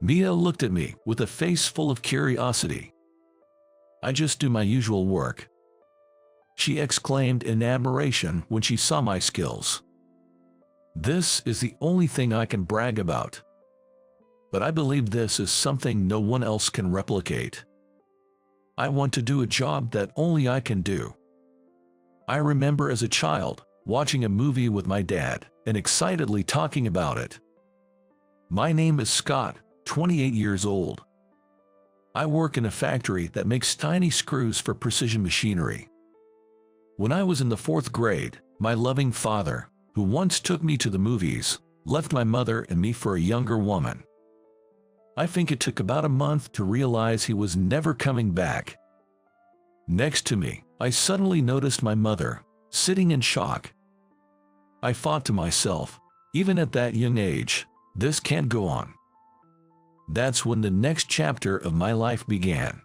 Mia looked at me with a face full of curiosity. "I just do my usual work," she exclaimed in admiration when she saw my skills. "This is the only thing I can brag about. But I believe this is something no one else can replicate. I want to do a job that only I can do." I remember as a child watching a movie with my dad and excitedly talking about it. "My name is Scott, 28 years old. I work in a factory that makes tiny screws for precision machinery. When I was in the 4th grade, my loving father, who once took me to the movies, left my mother and me for a younger woman. I think it took about a month to realize he was never coming back. Next to me, I suddenly noticed my mother, sitting in shock. I thought to myself, even at that young age, this can't go on. That's when the next chapter of my life began.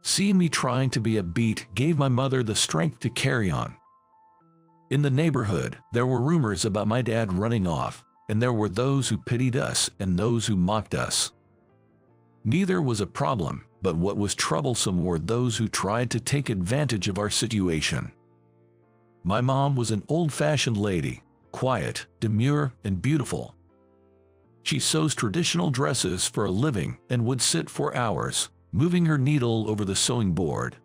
Seeing me trying to be upbeat gave my mother the strength to carry on. In the neighborhood, there were rumors about my dad running off, and there were those who pitied us and those who mocked us. Neither was a problem, but what was troublesome were those who tried to take advantage of our situation. My mom was an old-fashioned lady, quiet, demure, and beautiful. She sews traditional dresses for a living and would sit for hours, moving her needle over the sewing board.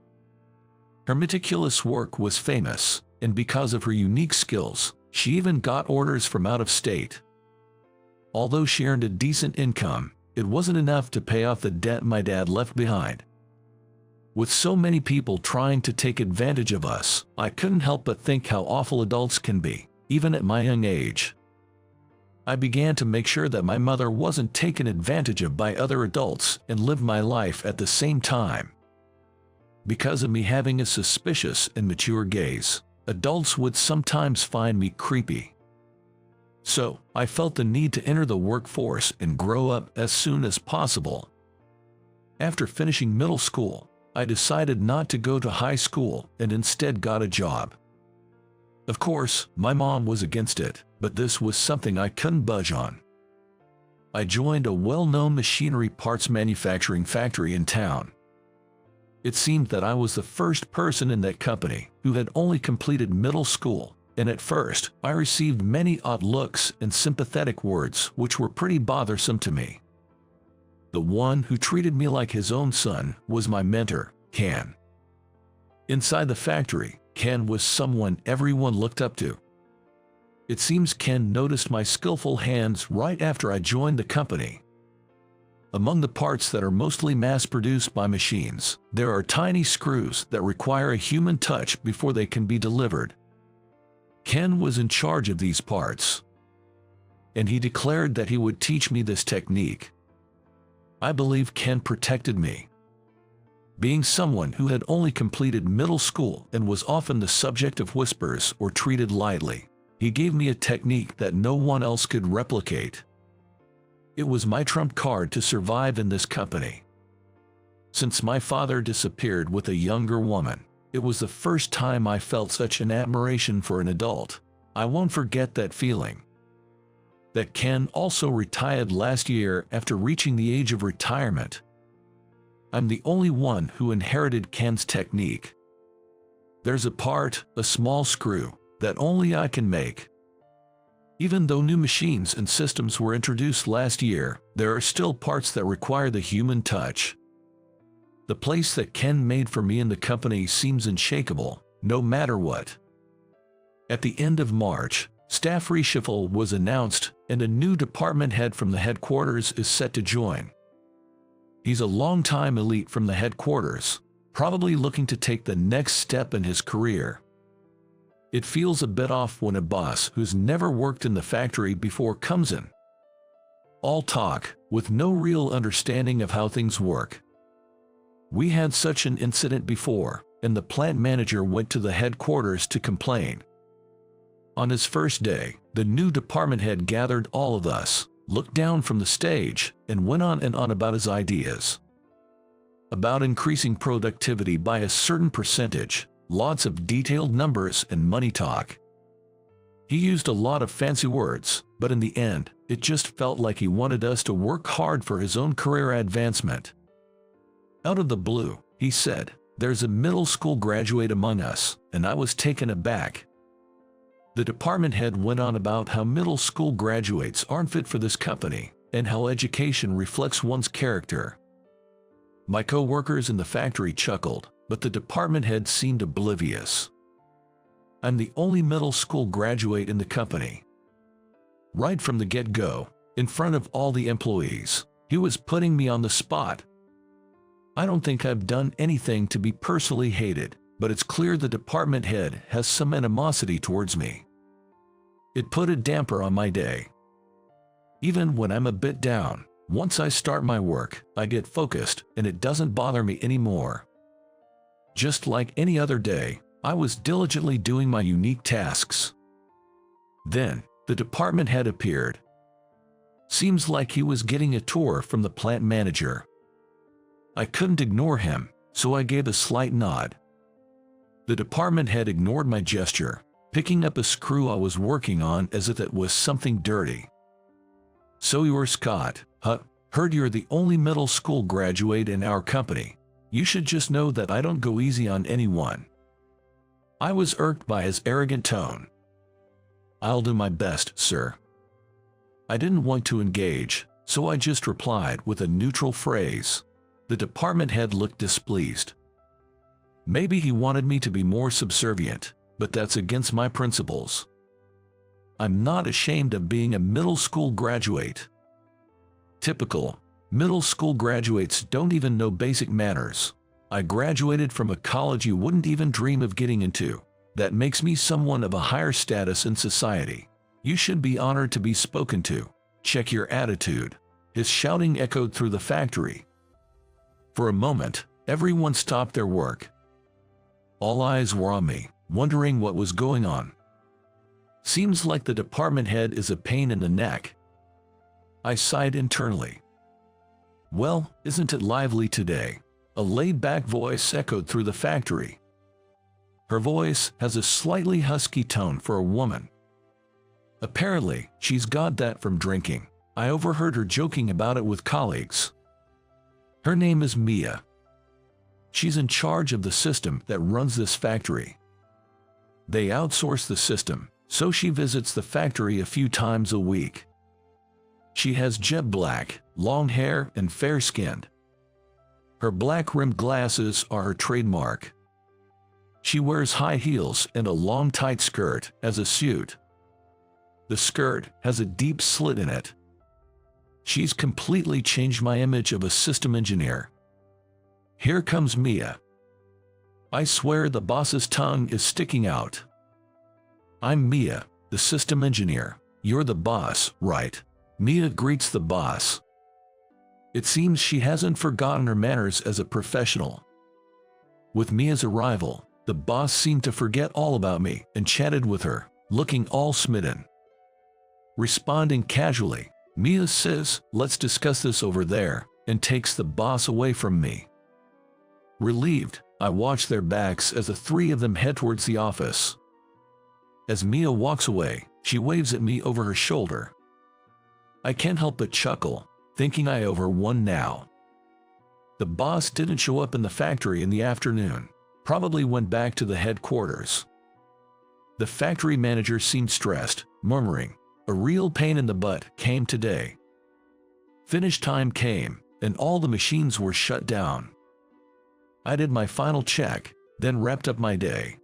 Her meticulous work was famous, and because of her unique skills, she even got orders from out of state. Although she earned a decent income, it wasn't enough to pay off the debt my dad left behind. With so many people trying to take advantage of us, I couldn't help but think how awful adults can be, even at my young age. I began to make sure that my mother wasn't taken advantage of by other adults and lived my life at the same time. Because of me having a suspicious and mature gaze, adults would sometimes find me creepy. So, I felt the need to enter the workforce and grow up as soon as possible. After finishing middle school, I decided not to go to high school and instead got a job. Of course, my mom was against it, but this was something I couldn't budge on. I joined a well-known machinery parts manufacturing factory in town. It seemed that I was the first person in that company who had only completed middle school, and at first, I received many odd looks and sympathetic words which were pretty bothersome to me. The one who treated me like his own son was my mentor, Ken. Inside the factory, Ken was someone everyone looked up to. It seems Ken noticed my skillful hands right after I joined the company. Among the parts that are mostly mass-produced by machines, there are tiny screws that require a human touch before they can be delivered. Ken was in charge of these parts, and he declared that he would teach me this technique. I believe Ken protected me. Being someone who had only completed middle school and was often the subject of whispers or treated lightly, he gave me a technique that no one else could replicate. It was my trump card to survive in this company. Since my father disappeared with a younger woman, it was the first time I felt such an admiration for an adult. I won't forget that feeling. That Ken also retired last year after reaching the age of retirement. I'm the only one who inherited Ken's technique. There's a part, a small screw, that only I can make. Even though new machines and systems were introduced last year, there are still parts that require the human touch. The place that Ken made for me in the company seems unshakable, no matter what. At the end of March, staff reshuffle was announced and a new department head from the headquarters is set to join. He's a longtime elite from the headquarters, probably looking to take the next step in his career. It feels a bit off when a boss who's never worked in the factory before comes in. All talk, with no real understanding of how things work. We had such an incident before, and the plant manager went to the headquarters to complain. On his first day, the new department head gathered all of us, looked down from the stage, and went on and on about his ideas. About increasing productivity by a certain percentage, lots of detailed numbers and money talk. He used a lot of fancy words, but in the end, It just felt like he wanted us to work hard for his own career advancement. Out of the blue, he said, "There's a middle school graduate among us," and I was taken aback. The department head went on about how middle school graduates aren't fit for this company, and how education reflects one's character. My co-workers in the factory chuckled, but the department head seemed oblivious. I'm the only middle school graduate in the company. Right from the get-go, in front of all the employees, he was putting me on the spot. I don't think I've done anything to be personally hated, but it's clear the department head has some animosity towards me. It put a damper on my day. Even when I'm a bit down, once I start my work, I get focused and it doesn't bother me anymore. Just like any other day, I was diligently doing my unique tasks. Then, the department head appeared. Seems like he was getting a tour from the plant manager. I couldn't ignore him, so I gave a slight nod. The department head ignored my gesture, picking up a screw I was working on as if it was something dirty. "So you're Scott, huh? Heard you're the only middle school graduate in our company. You should just know that I don't go easy on anyone." I was irked by his arrogant tone. "I'll do my best, sir." I didn't want to engage, so I just replied with a neutral phrase. The department head looked displeased. Maybe he wanted me to be more subservient, but that's against my principles. I'm not ashamed of being a middle school graduate. Typical. Middle school graduates don't even know basic manners. I graduated from a college you wouldn't even dream of getting into. That makes me someone of a higher status in society. You should be honored to be spoken to. Check your attitude. His shouting echoed through the factory. For a moment, everyone stopped their work. All eyes were on me, wondering what was going on. Seems like the department head is a pain in the neck. I sighed internally. Well, isn't it lively today? A laid-back voice echoed through the factory. Her voice has a slightly husky tone for a woman. Apparently, she's got that from drinking. I overheard her joking about it with colleagues. Her name is Mia. She's in charge of the system that runs this factory. They outsource the system, so she visits the factory a few times a week. She has jet black, long hair, and fair-skinned. Her black-rimmed glasses are her trademark. She wears high heels and a long tight skirt as a suit. The skirt has a deep slit in it. She's completely changed my image of a system engineer. Here comes Mia. I swear the boss's tongue is sticking out. I'm Mia, the system engineer. You're the boss, right? Mia greets the boss. It seems she hasn't forgotten her manners as a professional. With Mia's arrival, the boss seemed to forget all about me and chatted with her, looking all smitten. Responding casually, Mia says, "Let's discuss this over there," and takes the boss away from me. Relieved, I watch their backs as the three of them head towards the office. As Mia walks away, she waves at me over her shoulder. I can't help but chuckle, thinking I owe her one now. The boss didn't show up in the factory in the afternoon, probably went back to the headquarters. The factory manager seemed stressed, murmuring, "A real pain in the butt came today." Finish time came, and all the machines were shut down. I did my final check, then wrapped up my day.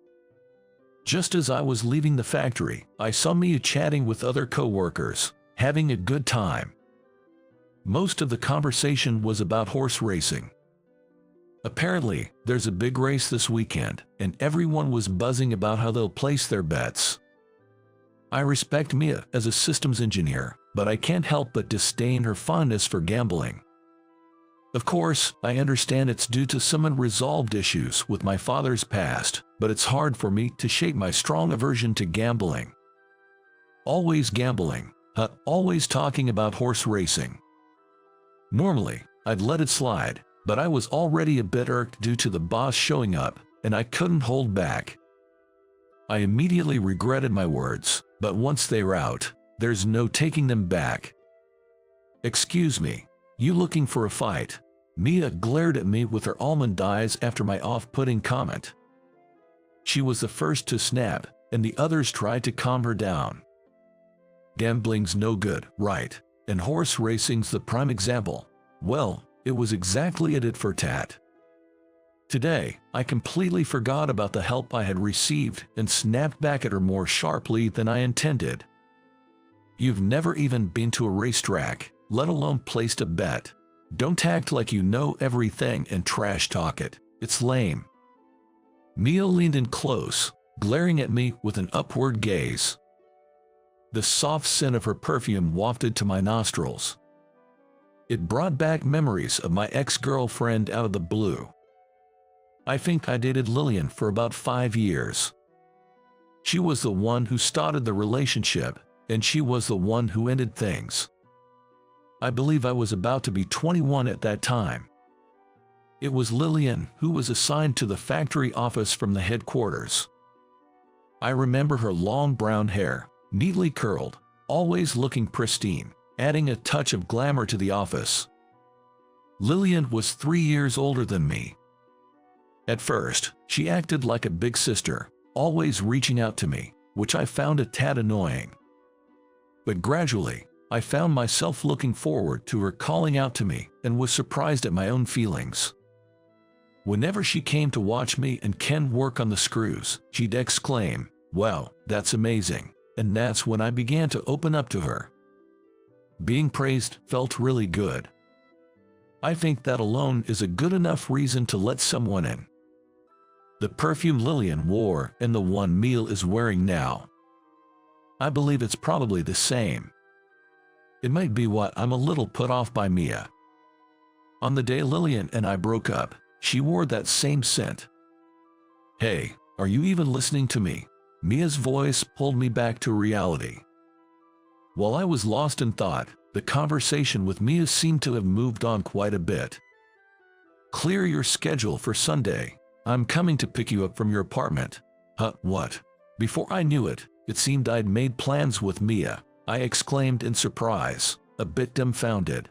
Just as I was leaving the factory, I saw Mia chatting with other co-workers, having a good time. Most of the conversation was about horse racing. Apparently, there's a big race this weekend, and everyone was buzzing about how they'll place their bets. I respect Mia as a systems engineer, but I can't help but disdain her fondness for gambling. Of course, I understand it's due to some unresolved issues with my father's past, but it's hard for me to shake my strong aversion to gambling. Always gambling, always talking about horse racing. Normally, I'd let it slide, but I was already a bit irked due to the boss showing up, and I couldn't hold back. I immediately regretted my words, but once they were out, there's no taking them back. "Excuse me, you looking for a fight?" Mia glared at me with her almond eyes after my off-putting comment. She was the first to snap, and the others tried to calm her down. "Gambling's no good, right? And horse racing's the prime example." Well, it was exactly a tit for tat. Today, I completely forgot about the help I had received and snapped back at her more sharply than I intended. "You've never even been to a racetrack, let alone placed a bet. Don't act like you know everything and trash talk it. It's lame." Mia leaned in close, glaring at me with an upward gaze. The soft scent of her perfume wafted to my nostrils. It brought back memories of my ex-girlfriend out of the blue. I think I dated Lillian for about 5 years. She was the one who started the relationship, and she was the one who ended things. I believe I was about to be 21 at that time. It was Lillian who was assigned to the factory office from the headquarters. I remember her long brown hair, neatly curled, always looking pristine, adding a touch of glamour to the office. Lillian was 3 years older than me. At first, she acted like a big sister, always reaching out to me, which I found a tad annoying. But gradually, I found myself looking forward to her calling out to me and was surprised at my own feelings. Whenever she came to watch me and Ken work on the screws, she'd exclaim, "Wow, that's amazing," and that's when I began to open up to her. Being praised felt really good. I think that alone is a good enough reason to let someone in. The perfume Lillian wore and the one Mia is wearing now. I believe it's probably the same. It might be what I'm a little put off by Mia. On the day Lillian and I broke up, she wore that same scent. "Hey, are you even listening to me?" Mia's voice pulled me back to reality. While I was lost in thought, the conversation with Mia seemed to have moved on quite a bit. "Clear your schedule for Sunday. I'm coming to pick you up from your apartment." What? Before I knew it, it seemed I'd made plans with Mia. I exclaimed in surprise, a bit dumbfounded.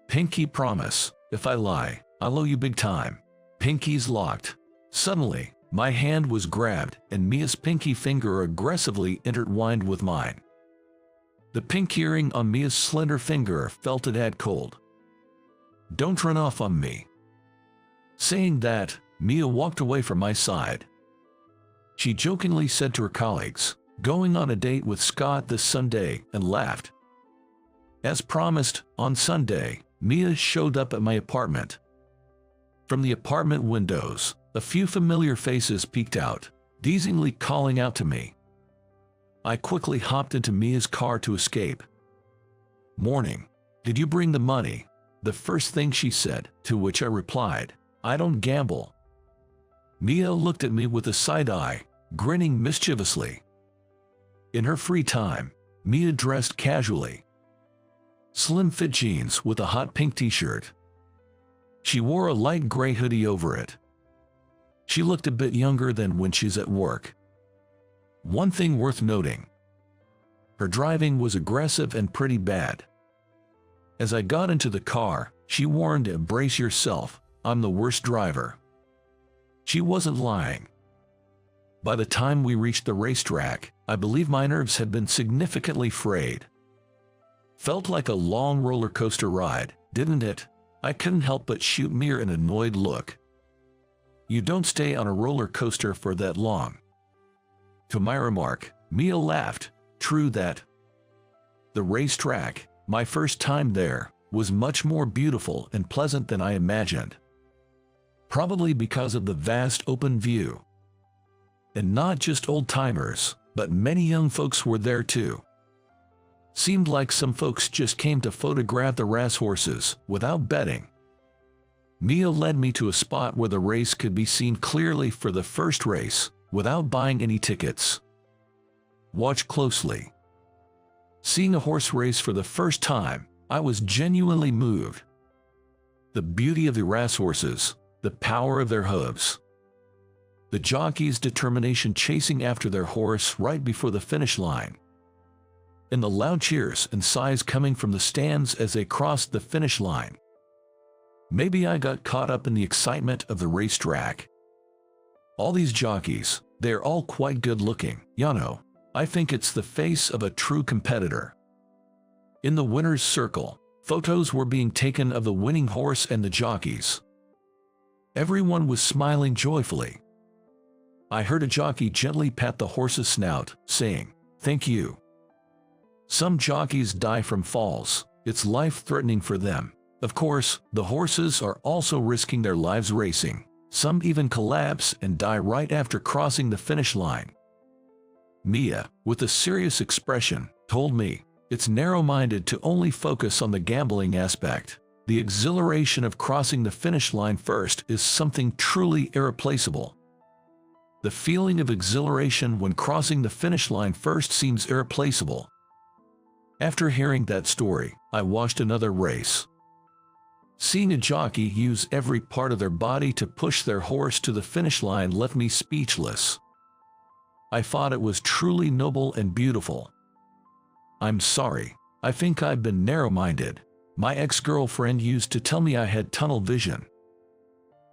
"Pinky promise, if I lie, I'll owe you big time." Pinky's locked. Suddenly, my hand was grabbed and Mia's pinky finger aggressively intertwined with mine. The pink earring on Mia's slender finger felt a tad cold. "Don't run off on me." Saying that, Mia walked away from my side. She jokingly said to her colleagues, "Going on a date with Scott this Sunday," and laughed. As promised, on Sunday, Mia showed up at my apartment. From the apartment windows, a few familiar faces peeked out, teasingly calling out to me. I quickly hopped into Mia's car to escape. "Morning. Did you bring the money?" The first thing she said, to which I replied, "I don't gamble." Mia looked at me with a side eye, grinning mischievously. In her free time, Mia dressed casually. Slim fit jeans with a hot pink t-shirt. She wore a light gray hoodie over it. She looked a bit younger than when she's at work. One thing worth noting: her driving was aggressive and pretty bad. As I got into the car, she warned, "Brace yourself, I'm the worst driver." She wasn't lying. By the time we reached the racetrack, I believe my nerves had been significantly frayed. Felt like a long roller coaster ride, didn't it? I couldn't help but shoot Mia an annoyed look. You don't stay on a roller coaster for that long. To my remark, Mia laughed. True that. The racetrack, my first time there, was much more beautiful and pleasant than I imagined. Probably because of the vast open view. And not just old-timers, but many young folks were there too. Seemed like some folks just came to photograph the racehorses without betting. Mia led me to a spot where the race could be seen clearly for the first race, without buying any tickets. Watch closely. Seeing a horse race for the first time, I was genuinely moved. The beauty of the racehorses, the power of their hooves. The jockey's determination chasing after their horse right before the finish line. and the loud cheers and sighs coming from the stands as they crossed the finish line. Maybe I got caught up in the excitement of the racetrack. All these jockeys, they're all quite good looking, you know. I think it's the face of a true competitor. In the winner's circle, photos were being taken of the winning horse and the jockeys. Everyone was smiling joyfully. I heard a jockey gently pat the horse's snout, saying, "Thank you." Some jockeys die from falls. It's life-threatening for them. Of course, the horses are also risking their lives racing. Some even collapse and die right after crossing the finish line. Mia, with a serious expression, told me, "It's narrow-minded to only focus on the gambling aspect. The exhilaration of crossing the finish line first is something truly irreplaceable." The feeling of exhilaration when crossing the finish line first seems irreplaceable. After hearing that story, I watched another race. Seeing a jockey use every part of their body to push their horse to the finish line left me speechless. I thought it was truly noble and beautiful. I'm sorry, I think I've been narrow-minded. My ex-girlfriend used to tell me I had tunnel vision.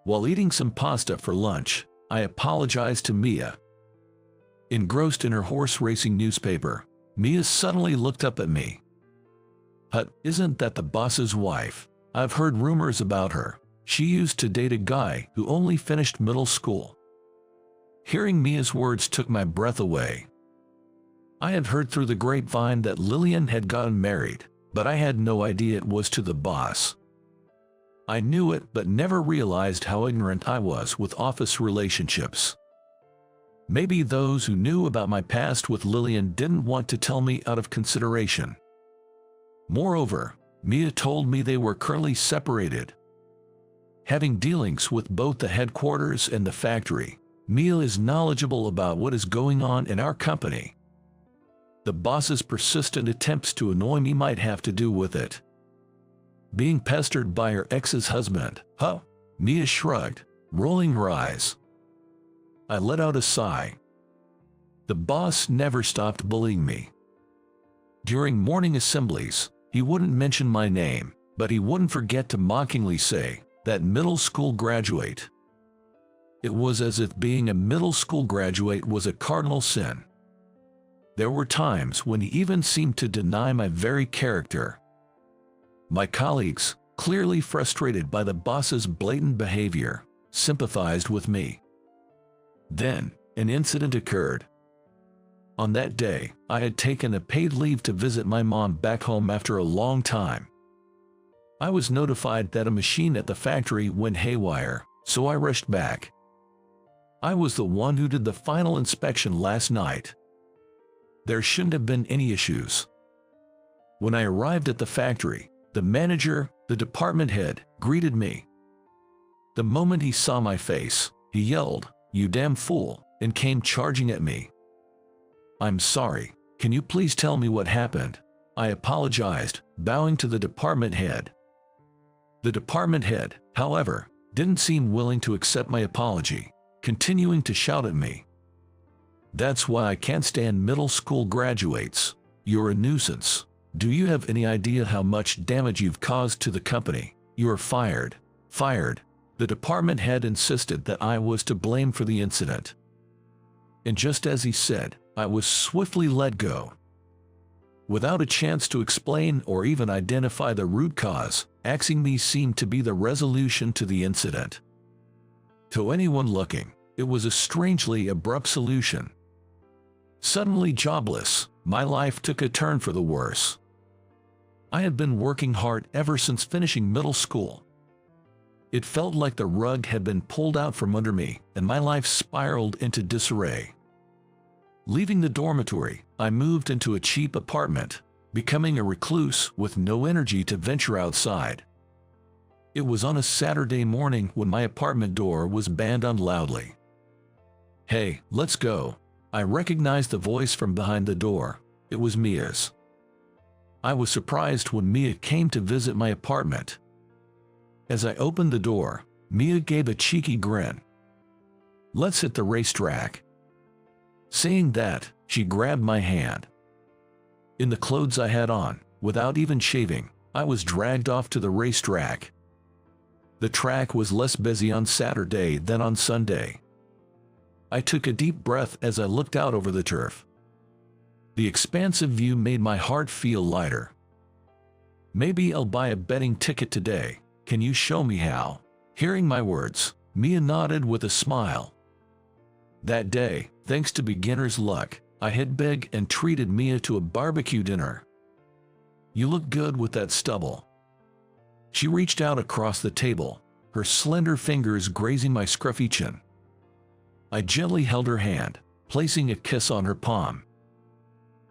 While eating some pasta for lunch, I apologized to Mia. Engrossed in her horse racing newspaper, Mia suddenly looked up at me. "Hut, isn't that the boss's wife? I've heard rumors about her. She used to date a guy who only finished middle school." Hearing Mia's words took my breath away. I had heard through the grapevine that Lillian had gotten married, but I had no idea it was to the boss. I knew it but never realized how ignorant I was with office relationships. Maybe those who knew about my past with Lillian didn't want to tell me out of consideration. Moreover, Mia told me they were currently separated. Having dealings with both the headquarters and the factory, Mia is knowledgeable about what is going on in our company. The boss's persistent attempts to annoy me might have to do with it. Being pestered by her ex's husband, huh? Mia shrugged, rolling her eyes. I let out a sigh. The boss never stopped bullying me. During morning assemblies, he wouldn't mention my name, but he wouldn't forget to mockingly say, "That middle school graduate." It was as if being a middle school graduate was a cardinal sin. There were times when he even seemed to deny my very character. My colleagues, clearly frustrated by the boss's blatant behavior, sympathized with me. Then, an incident occurred. On that day, I had taken a paid leave to visit my mom back home after a long time. I was notified that a machine at the factory went haywire, so I rushed back. I was the one who did the final inspection last night. There shouldn't have been any issues. When I arrived at the factory, the manager, the department head, greeted me. The moment he saw my face, he yelled, "You damn fool," and came charging at me. "I'm sorry, can you please tell me what happened?" I apologized, bowing to the department head. The department head, however, didn't seem willing to accept my apology, continuing to shout at me. "That's why I can't stand middle school graduates. You're a nuisance. Do you have any idea how much damage you've caused to the company? You're fired." Fired. The department head insisted that I was to blame for the incident. And just as he said, I was swiftly let go. Without a chance to explain or even identify the root cause, axing me seemed to be the resolution to the incident. To anyone looking, it was a strangely abrupt solution. Suddenly jobless, my life took a turn for the worse. I had been working hard ever since finishing middle school. It felt like the rug had been pulled out from under me, and my life spiraled into disarray. Leaving the dormitory, I moved into a cheap apartment, becoming a recluse with no energy to venture outside. It was on a Saturday morning when my apartment door was banged on loudly. "Hey, let's go." I recognized the voice from behind the door. It was Mia's. I was surprised when Mia came to visit my apartment. As I opened the door, Mia gave a cheeky grin. "Let's hit the racetrack." Saying that, she grabbed my hand. In the clothes I had on, without even shaving, I was dragged off to the racetrack. The track was less busy on Saturday than on Sunday. I took a deep breath as I looked out over the turf. The expansive view made my heart feel lighter. Maybe I'll buy a betting ticket today. Can you show me how? Hearing my words, Mia nodded with a smile. That day, thanks to beginner's luck, I hit big and treated Mia to a barbecue dinner. You look good with that stubble. She reached out across the table, her slender fingers grazing my scruffy chin. I gently held her hand, placing a kiss on her palm.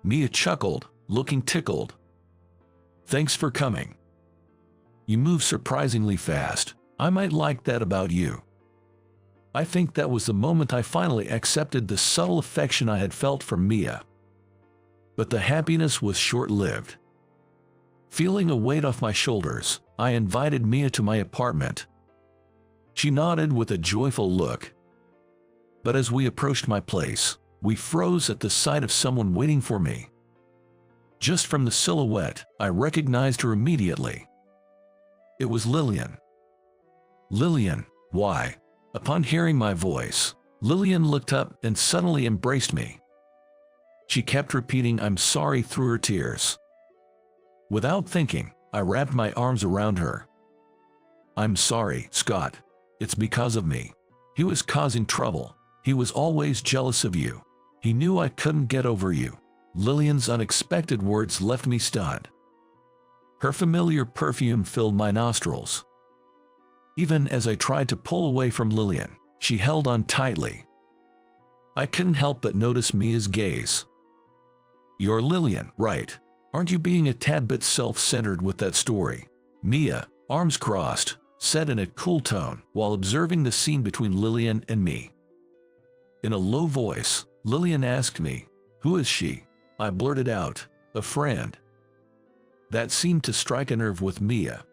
Mia chuckled, looking tickled. Thanks for coming. You move surprisingly fast. I might like that about you. I think that was the moment I finally accepted the subtle affection I had felt from Mia. But the happiness was short-lived. Feeling a weight off my shoulders, I invited Mia to my apartment. She nodded with a joyful look. But as we approached my place, we froze at the sight of someone waiting for me. Just from the silhouette, I recognized her immediately. It was Lillian. Lillian, why? Upon hearing my voice, Lillian looked up and suddenly embraced me. She kept repeating "I'm sorry" through her tears. Without thinking, I wrapped my arms around her. I'm sorry, Scott. It's because of me. He was causing trouble. He was always jealous of you. He knew I couldn't get over you. Lillian's unexpected words left me stunned. Her familiar perfume filled my nostrils. Even as I tried to pull away from Lillian, she held on tightly. I couldn't help but notice Mia's gaze. You're Lillian, right? Aren't you being a tad bit self-centered with that story? Mia, arms crossed, said in a cool tone while observing the scene between Lillian and me. In a low voice, Lillian asked me, "Who is she?" I blurted out, "A friend." That seemed to strike a nerve with Mia.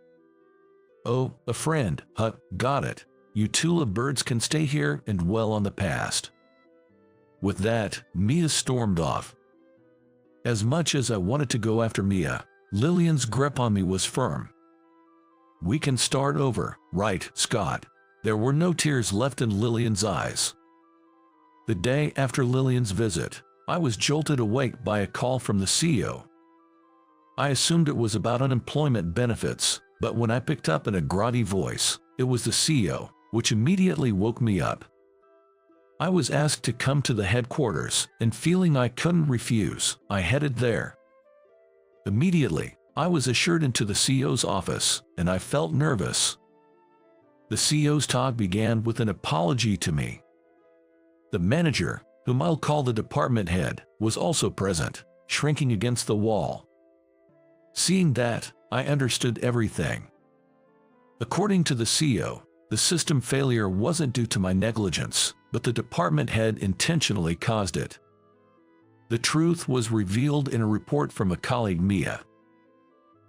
"Oh, a friend, huh, got it. You two lovebirds can stay here and dwell on the past." With that, Mia stormed off. As much as I wanted to go after Mia, Lillian's grip on me was firm. "We can start over, right, Scott?" There were no tears left in Lillian's eyes. The day after Lillian's visit, I was jolted awake by a call from the CEO. I assumed it was about unemployment benefits, but when I picked up in a groggy voice, it was the CEO, which immediately woke me up. I was asked to come to the headquarters, and feeling I couldn't refuse, I headed there. Immediately, I was ushered into the CEO's office, and I felt nervous. The CEO's talk began with an apology to me. The manager, whom I'll call the department head, was also present, shrinking against the wall. Seeing that, I understood everything. According to the CEO, the system failure wasn't due to my negligence, but the department head intentionally caused it. The truth was revealed in a report from a colleague, Mia.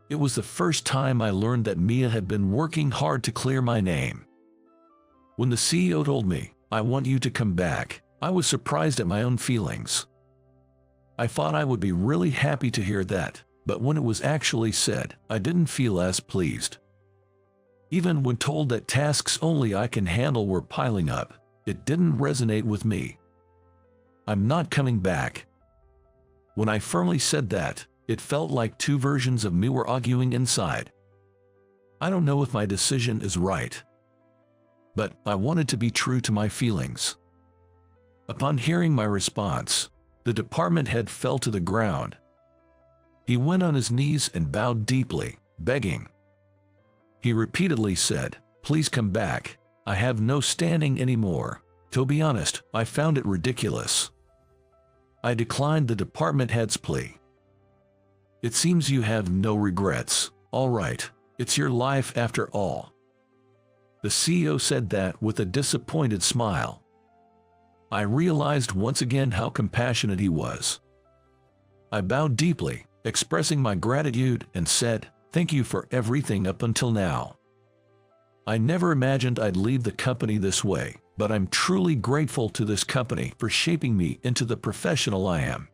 It was the first time I learned that Mia had been working hard to clear my name. When the CEO told me, "I want you to come back," I was surprised at my own feelings. I thought I would be really happy to hear that, but when it was actually said, I didn't feel as pleased. Even when told that tasks only I can handle were piling up, it didn't resonate with me. I'm not coming back. When I firmly said that, it felt like two versions of me were arguing inside. I don't know if my decision is right, but I wanted to be true to my feelings. Upon hearing my response, the department head fell to the ground. He went on his knees and bowed deeply, begging. He repeatedly said, "Please come back. I have no standing anymore." To be honest, I found it ridiculous. I declined the department head's plea. "It seems you have no regrets. All right, it's your life after all." The CEO said that with a disappointed smile. I realized once again how compassionate he was. I bowed deeply, expressing my gratitude, and said, "Thank you for everything up until now. I never imagined I'd leave the company this way, but I'm truly grateful to this company for shaping me into the professional I am."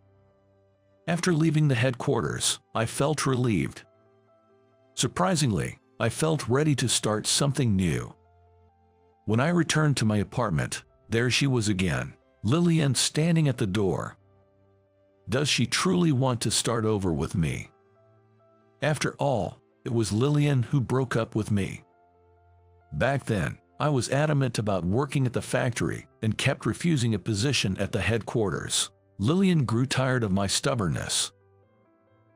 After leaving the headquarters, I felt relieved. Surprisingly, I felt ready to start something new. When I returned to my apartment, there she was again, Lillian, standing at the door. Does she truly want to start over with me? After all, it was Lillian who broke up with me. Back then, I was adamant about working at the factory and kept refusing a position at the headquarters. Lillian grew tired of my stubbornness.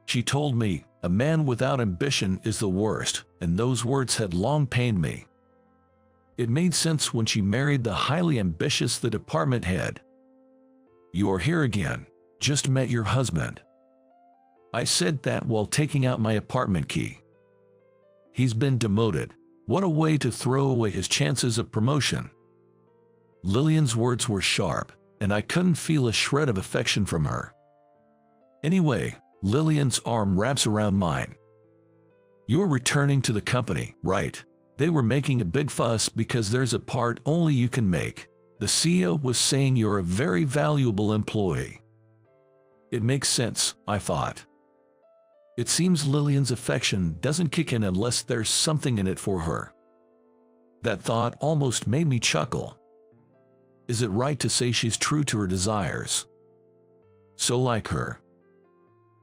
She told me, "A man without ambition is the worst," and those words had long pained me. It made sense when she married the highly ambitious department head. "You are here again. Just met your husband." I said that while taking out my apartment key. "He's been demoted. What a way to throw away his chances of promotion." Lillian's words were sharp, and I couldn't feel a shred of affection from her. Anyway, Lillian's arm wraps around mine. "You're returning to the company, right? They were making a big fuss because there's a part only you can make. The CEO was saying you're a very valuable employee." It makes sense, I thought. It seems Lillian's affection doesn't kick in unless there's something in it for her. That thought almost made me chuckle. Is it right to say she's true to her desires? So like her.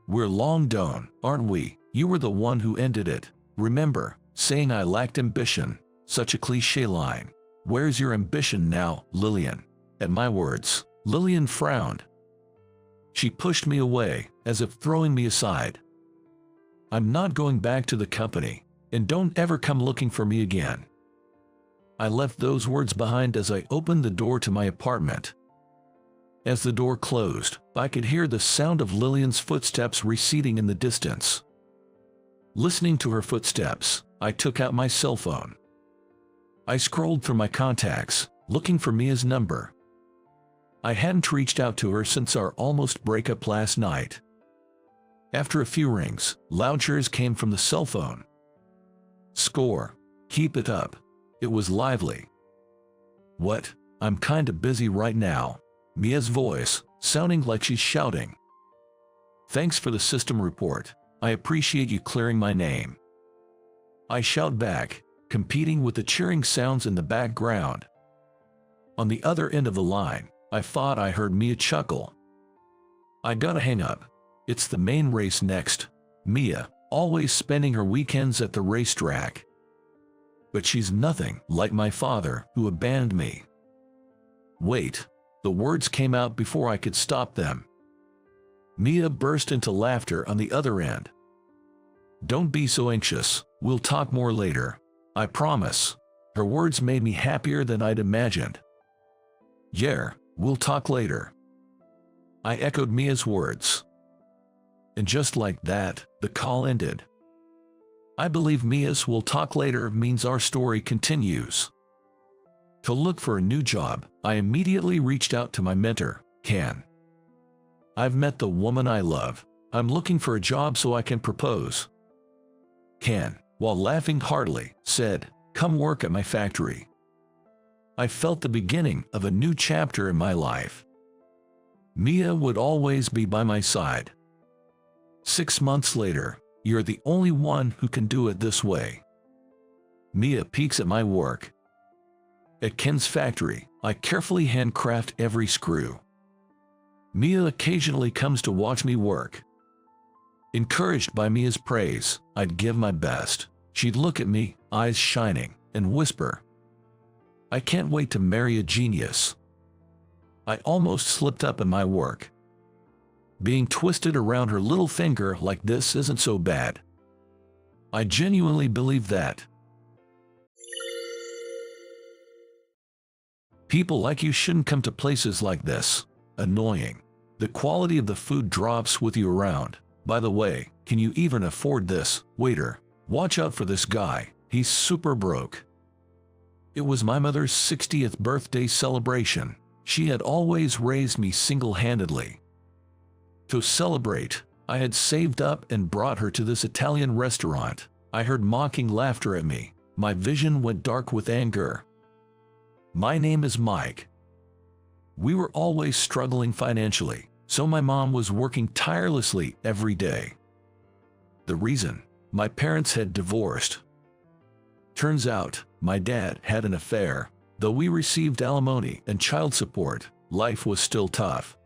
"We're long done, aren't we? You were the one who ended it. Remember, saying I lacked ambition, such a cliché line. Where's your ambition now, Lillian?" At my words, Lillian frowned. She pushed me away, as if throwing me aside. "I'm not going back to the company, and don't ever come looking for me again." I left those words behind as I opened the door to my apartment. As the door closed, I could hear the sound of Lillian's footsteps receding in the distance. Listening to her footsteps, I took out my cell phone. I scrolled through my contacts, looking for Mia's number. I hadn't reached out to her since our almost breakup last night. After a few rings, loud cheers came from the cell phone. "Score. Keep it up." It was lively. "What? I'm kinda busy right now." Mia's voice, sounding like she's shouting. "Thanks for the system report. I appreciate you clearing my name." I shout back, competing with the cheering sounds in the background. On the other end of the line, I thought I heard Mia chuckle. I gotta hang up. It's the main race next. Mia, always spending her weekends at the racetrack. But she's nothing like my father, who abandoned me. Wait, the words came out before I could stop them. Mia burst into laughter on the other end. "Don't be so anxious, we'll talk more later. I promise." Her words made me happier than I'd imagined. "Yeah, we'll talk later." I echoed Mia's words. And just like that, the call ended. I believe Mia's "we'll talk later" means our story continues. To look for a new job, I immediately reached out to my mentor, Ken. "I've met the woman I love. I'm looking for a job so I can propose." Ken, while laughing heartily, said, "Come work at my factory." I felt the beginning of a new chapter in my life. Mia would always be by my side. 6 months later, "You're the only one who can do it this way." Mia peeks at my work. At Ken's factory, I carefully handcraft every screw. Mia occasionally comes to watch me work. Encouraged by Mia's praise, I'd give my best. She'd look at me, eyes shining, and whisper, "I can't wait to marry a genius." I almost slipped up in my work. Being twisted around her little finger like this isn't so bad. I genuinely believe that. People like you shouldn't come to places like this. Annoying. The quality of the food drops with you around. By the way, can you even afford this? Waiter, watch out for this guy. He's super broke. It was my mother's 60th birthday celebration. She had always raised me single-handedly. To celebrate, I had saved up and brought her to this Italian restaurant. I heard mocking laughter at me. My vision went dark with anger. "My name is Mike. We were always struggling financially. so my mom was working tirelessly every day. The reason? My parents had divorced. Turns out, my dad had an affair. Though we received alimony and child support, life was still tough.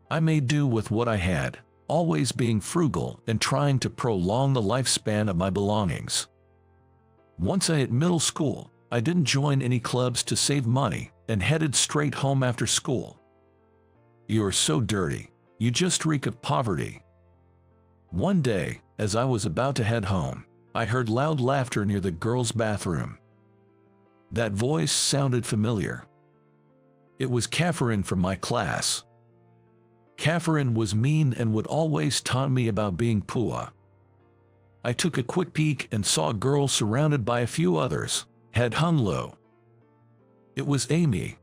I made do with what I had, always being frugal and trying to prolong the lifespan of my belongings. Once I hit middle school, I didn't join any clubs to save money and headed straight home after school. "You're so dirty. You just reek of poverty." One day, as I was about to head home, I heard loud laughter near the girls' bathroom. That voice sounded familiar. It was Catherine from my class. Catherine was mean and would always taunt me about being poor. I took a quick peek and saw a girl surrounded by a few others, head hung low. It was Amy.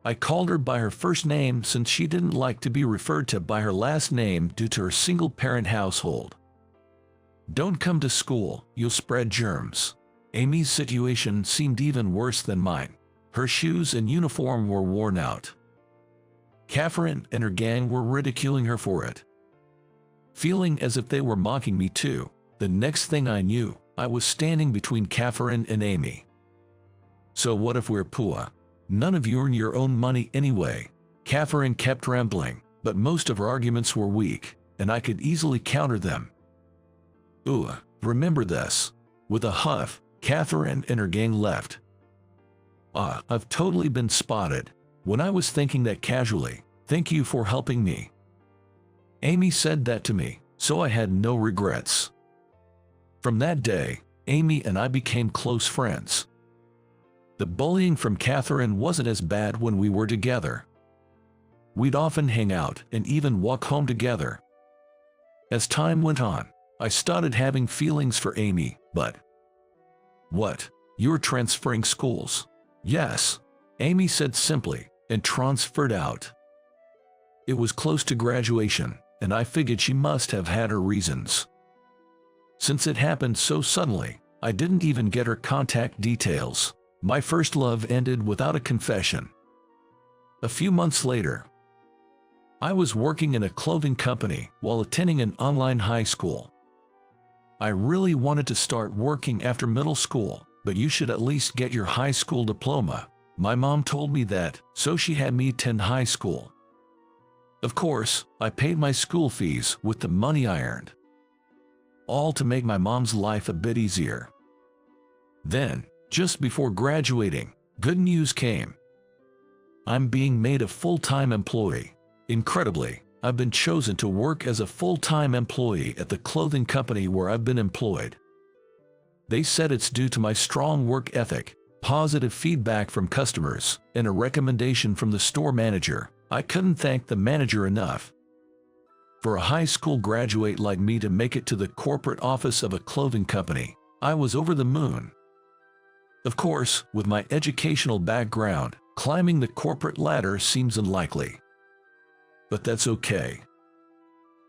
I called her by her first name since she didn't like to be referred to by her last name due to her single-parent household. "Don't come to school, you'll spread germs." Amy's situation seemed even worse than mine. Her shoes and uniform were worn out. Catherine and her gang were ridiculing her for it. Feeling as if they were mocking me too, the next thing I knew, I was standing between Catherine and Amy. "So what if we're poor? None of you earn your own money anyway." Catherine kept rambling, but most of her arguments were weak, and I could easily counter them. "Ooh, remember this." With a huff, Catherine and her gang left. I've totally been spotted. When I was thinking that casually, "Thank you for helping me." Amy said that to me, so I had no regrets. From that day, Amy and I became close friends. The bullying from Catherine wasn't as bad when we were together. We'd often hang out and even walk home together. As time went on, I started having feelings for Amy, but... "What? You're transferring schools?" "Yes," Amy said simply, and transferred out. It was close to graduation, and I figured she must have had her reasons. Since it happened so suddenly, I didn't even get her contact details. My first love ended without a confession. A few months later, I was working in a clothing company while attending an online high school. I really wanted to start working after middle school, but you should at least get your high school diploma. My mom told me that, so she had me attend high school. Of course, I paid my school fees with the money I earned, all to make my mom's life a bit easier. Then, just before graduating, good news came. I'm being made a full-time employee. Incredibly, I've been chosen to work as a full-time employee at the clothing company where I've been employed. They said it's due to my strong work ethic, positive feedback from customers, and a recommendation from the store manager. I couldn't thank the manager enough. For a high school graduate like me to make it to the corporate office of a clothing company, I was over the moon. Of course, with my educational background, climbing the corporate ladder seems unlikely. But that's okay.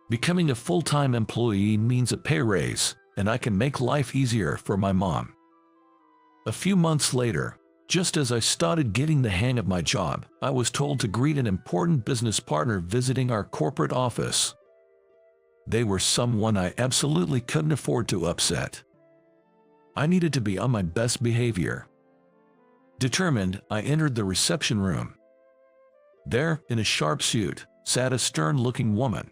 Becoming a full-time employee means a pay raise, and I can make life easier for my mom. A few months later, just as I started getting the hang of my job, I was told to greet an important business partner visiting our corporate office. They were someone I absolutely couldn't afford to upset. I needed to be on my best behavior. Determined, I entered the reception room. There, in a sharp suit, sat a stern-looking woman.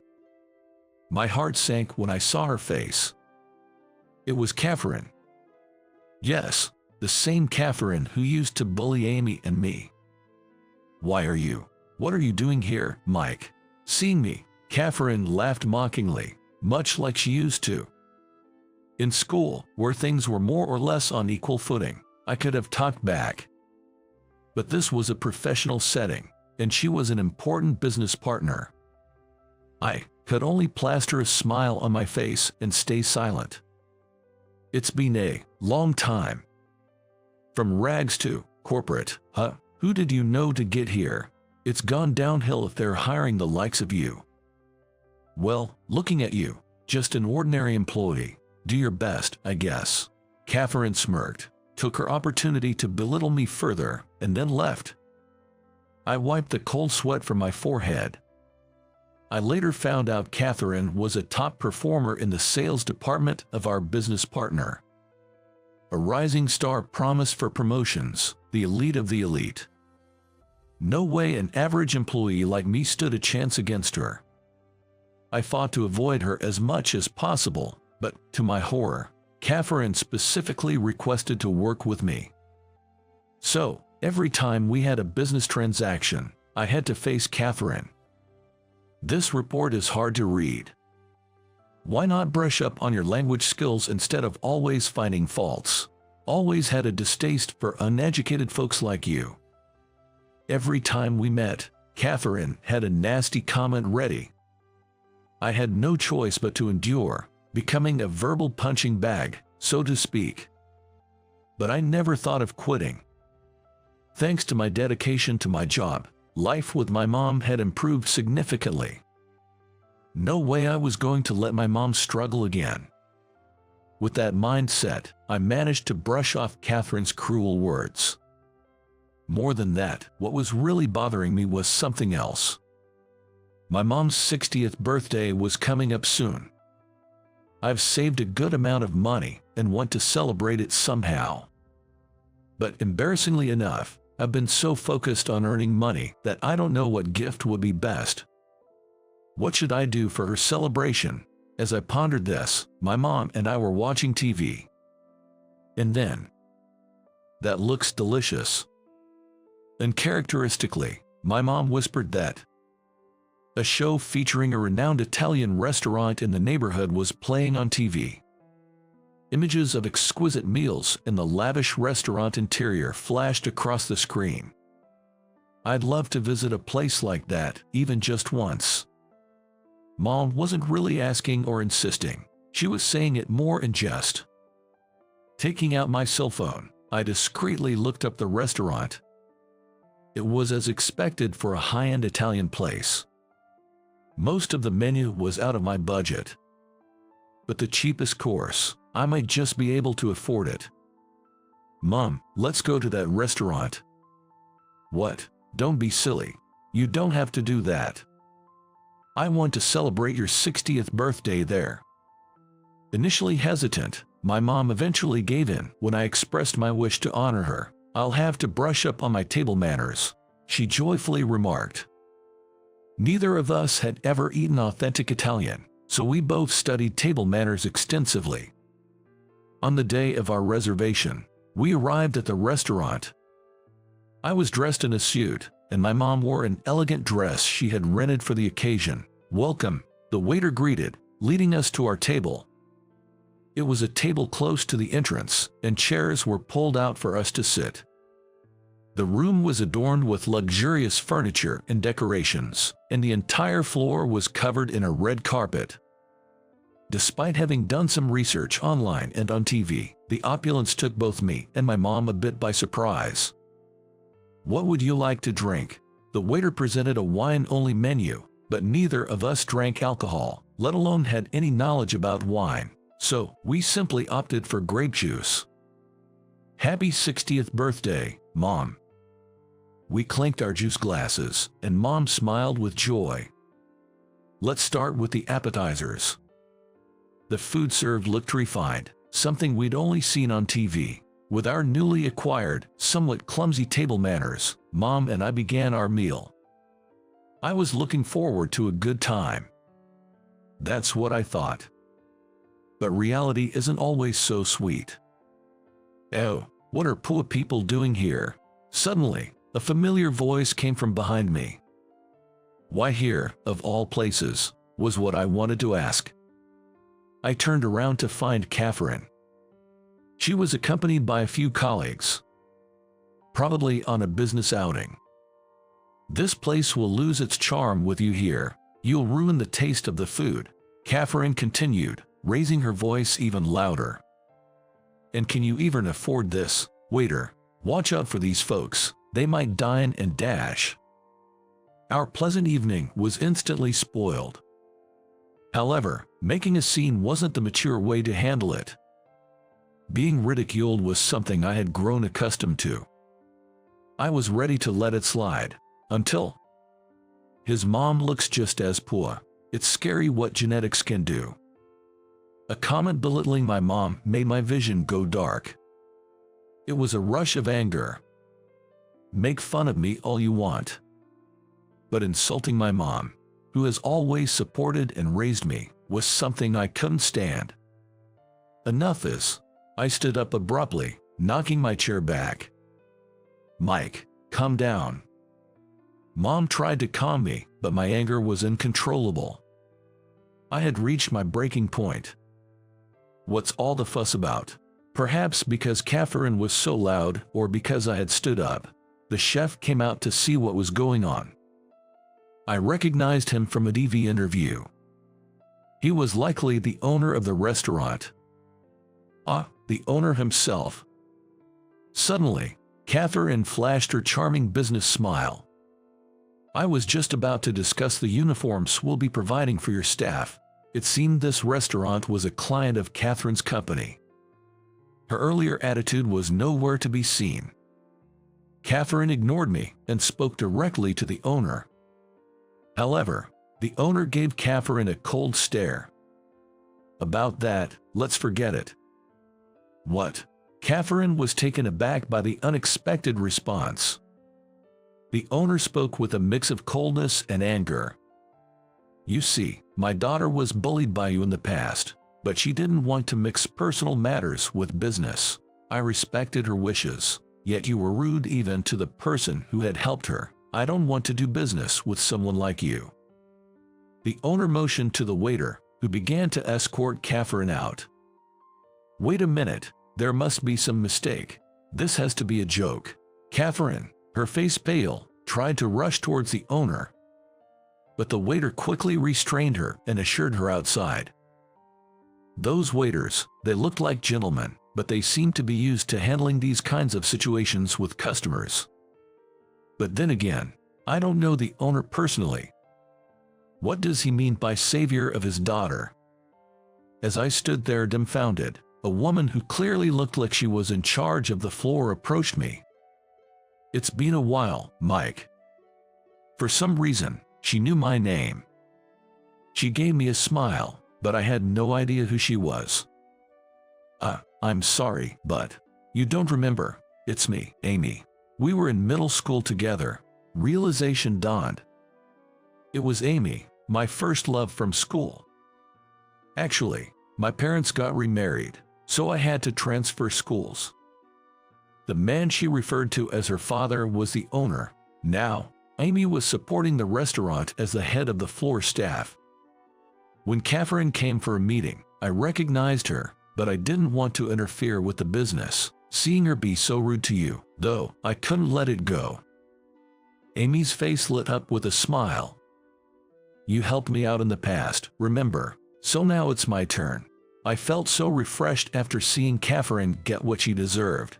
My heart sank when I saw her face. It was Catherine. Yes, the same Catherine who used to bully Amy and me. What are you doing here, Mike?" Seeing me, Catherine laughed mockingly, much like she used to. In school, where things were more or less on equal footing, I could have talked back. But this was a professional setting, and she was an important business partner. I could only plaster a smile on my face and stay silent. It's been a long time. From rags to corporate, who did you know to get here? It's gone downhill if they're hiring the likes of you. Well, looking at you, just an ordinary employee. Do your best, I guess. Catherine smirked, took her opportunity to belittle me further, and then left. I wiped the cold sweat from my forehead. I later found out Catherine was a top performer in the sales department of our business partner. A rising star promised for promotions, the elite of the elite. No way an average employee like me stood a chance against her. I fought to avoid her as much as possible, but, to my horror, Catherine specifically requested to work with me. So, every time we had a business transaction, I had to face Catherine. This report is hard to read. Why not brush up on your language skills instead of always finding faults? Always had a distaste for uneducated folks like you. Every time we met, Catherine had a nasty comment ready. I had no choice but to endure, becoming a verbal punching bag, so to speak. But I never thought of quitting. Thanks to my dedication to my job, life with my mom had improved significantly. No way I was going to let my mom struggle again. With that mindset, I managed to brush off Catherine's cruel words. More than that, what was really bothering me was something else. My mom's 60th birthday was coming up soon. I've saved a good amount of money and want to celebrate it somehow. But embarrassingly enough, I've been so focused on earning money that I don't know what gift would be best. What should I do for her celebration? As I pondered this, my mom and I were watching TV. And then, "That looks delicious." Uncharacteristically, my mom whispered that a show featuring a renowned Italian restaurant in the neighborhood was playing on TV. Images of exquisite meals in the lavish restaurant interior flashed across the screen. I'd love to visit a place like that, even just once. Mom wasn't really asking or insisting. She was saying it more in jest. Taking out my cell phone, I discreetly looked up the restaurant. It was as expected for a high-end Italian place. Most of the menu was out of my budget. But the cheapest course, I might just be able to afford it. "Mom, let's go to that restaurant." "What? Don't be silly. You don't have to do that. I want to celebrate your 60th birthday there." Initially hesitant, my mom eventually gave in when I expressed my wish to honor her. "I'll have to brush up on my table manners," she joyfully remarked. Neither of us had ever eaten authentic Italian, so we both studied table manners extensively. On the day of our reservation, we arrived at the restaurant. I was dressed in a suit, and my mom wore an elegant dress she had rented for the occasion. "Welcome," the waiter greeted, leading us to our table. It was a table close to the entrance, and chairs were pulled out for us to sit. The room was adorned with luxurious furniture and decorations, and the entire floor was covered in a red carpet. Despite having done some research online and on TV, the opulence took both me and my mom a bit by surprise. "What would you like to drink?" The waiter presented a wine-only menu, but neither of us drank alcohol, let alone had any knowledge about wine, so we simply opted for grape juice. "Happy 60th birthday, Mom." We clinked our juice glasses, and Mom smiled with joy. "Let's start with the appetizers." The food served looked refined, something we'd only seen on TV. With our newly acquired, somewhat clumsy table manners, Mom and I began our meal. I was looking forward to a good time. That's what I thought. But reality isn't always so sweet. "Oh, what are poor people doing here?" Suddenly, a familiar voice came from behind me. "Why here, of all places?" was what I wanted to ask. I turned around to find Catherine. She was accompanied by a few colleagues. Probably on a business outing. "This place will lose its charm with you here. You'll ruin the taste of the food," Catherine continued, raising her voice even louder. "And can you even afford this? Waiter, watch out for these folks. They might dine and dash." Our pleasant evening was instantly spoiled. However, making a scene wasn't the mature way to handle it. Being ridiculed was something I had grown accustomed to. I was ready to let it slide, until His mom looks just as poor. It's scary what genetics can do. A comment belittling my mom made my vision go dark. It was a rush of anger. Make fun of me all you want, but insulting my mom, who has always supported and raised me, was something I couldn't stand. Enough is. I stood up abruptly, knocking my chair back. Mike, calm down. Mom tried to calm me, but my anger was uncontrollable. I had reached my breaking point. What's all the fuss about? Perhaps because Catherine was so loud, or because I had stood up. The chef came out to see what was going on. I recognized him from a TV interview. He was likely the owner of the restaurant. The owner himself. Suddenly, Catherine flashed her charming business smile. I was just about to discuss the uniforms we'll be providing for your staff. It seemed this restaurant was a client of Catherine's company. Her earlier attitude was nowhere to be seen. Catherine ignored me and spoke directly to the owner. However, the owner gave Catherine a cold stare. About that, let's forget it. What? Catherine was taken aback by the unexpected response. The owner spoke with a mix of coldness and anger. You see, my daughter was bullied by you in the past, but she didn't want to mix personal matters with business. I respected her wishes, yet you were rude even to the person who had helped her. I don't want to do business with someone like you. The owner motioned to the waiter, who began to escort Catherine out. Wait a minute, there must be some mistake. This has to be a joke. Catherine, her face pale, tried to rush towards the owner, but the waiter quickly restrained her and assured her outside. Those waiters, they looked like gentlemen, but they seemed to be used to handling these kinds of situations with customers. But then again, I don't know the owner personally. What does he mean by savior of his daughter? As I stood there dumbfounded, a woman who clearly looked like she was in charge of the floor approached me. It's been a while, Mike. For some reason, she knew my name. She gave me a smile, but I had no idea who she was. I'm sorry, but you don't remember. It's me, Amy. We were in middle school together. Realization dawned. It was Amy, my first love from school. Actually, my parents got remarried, so I had to transfer schools. The man she referred to as her father was the owner. Now, Amy was supporting the restaurant as the head of the floor staff. When Catherine came for a meeting, I recognized her, but I didn't want to interfere with the business. Seeing her be so rude to you, though, I couldn't let it go. Amy's face lit up with a smile. You helped me out in the past, remember? So now it's my turn. I felt so refreshed after seeing Catherine get what she deserved.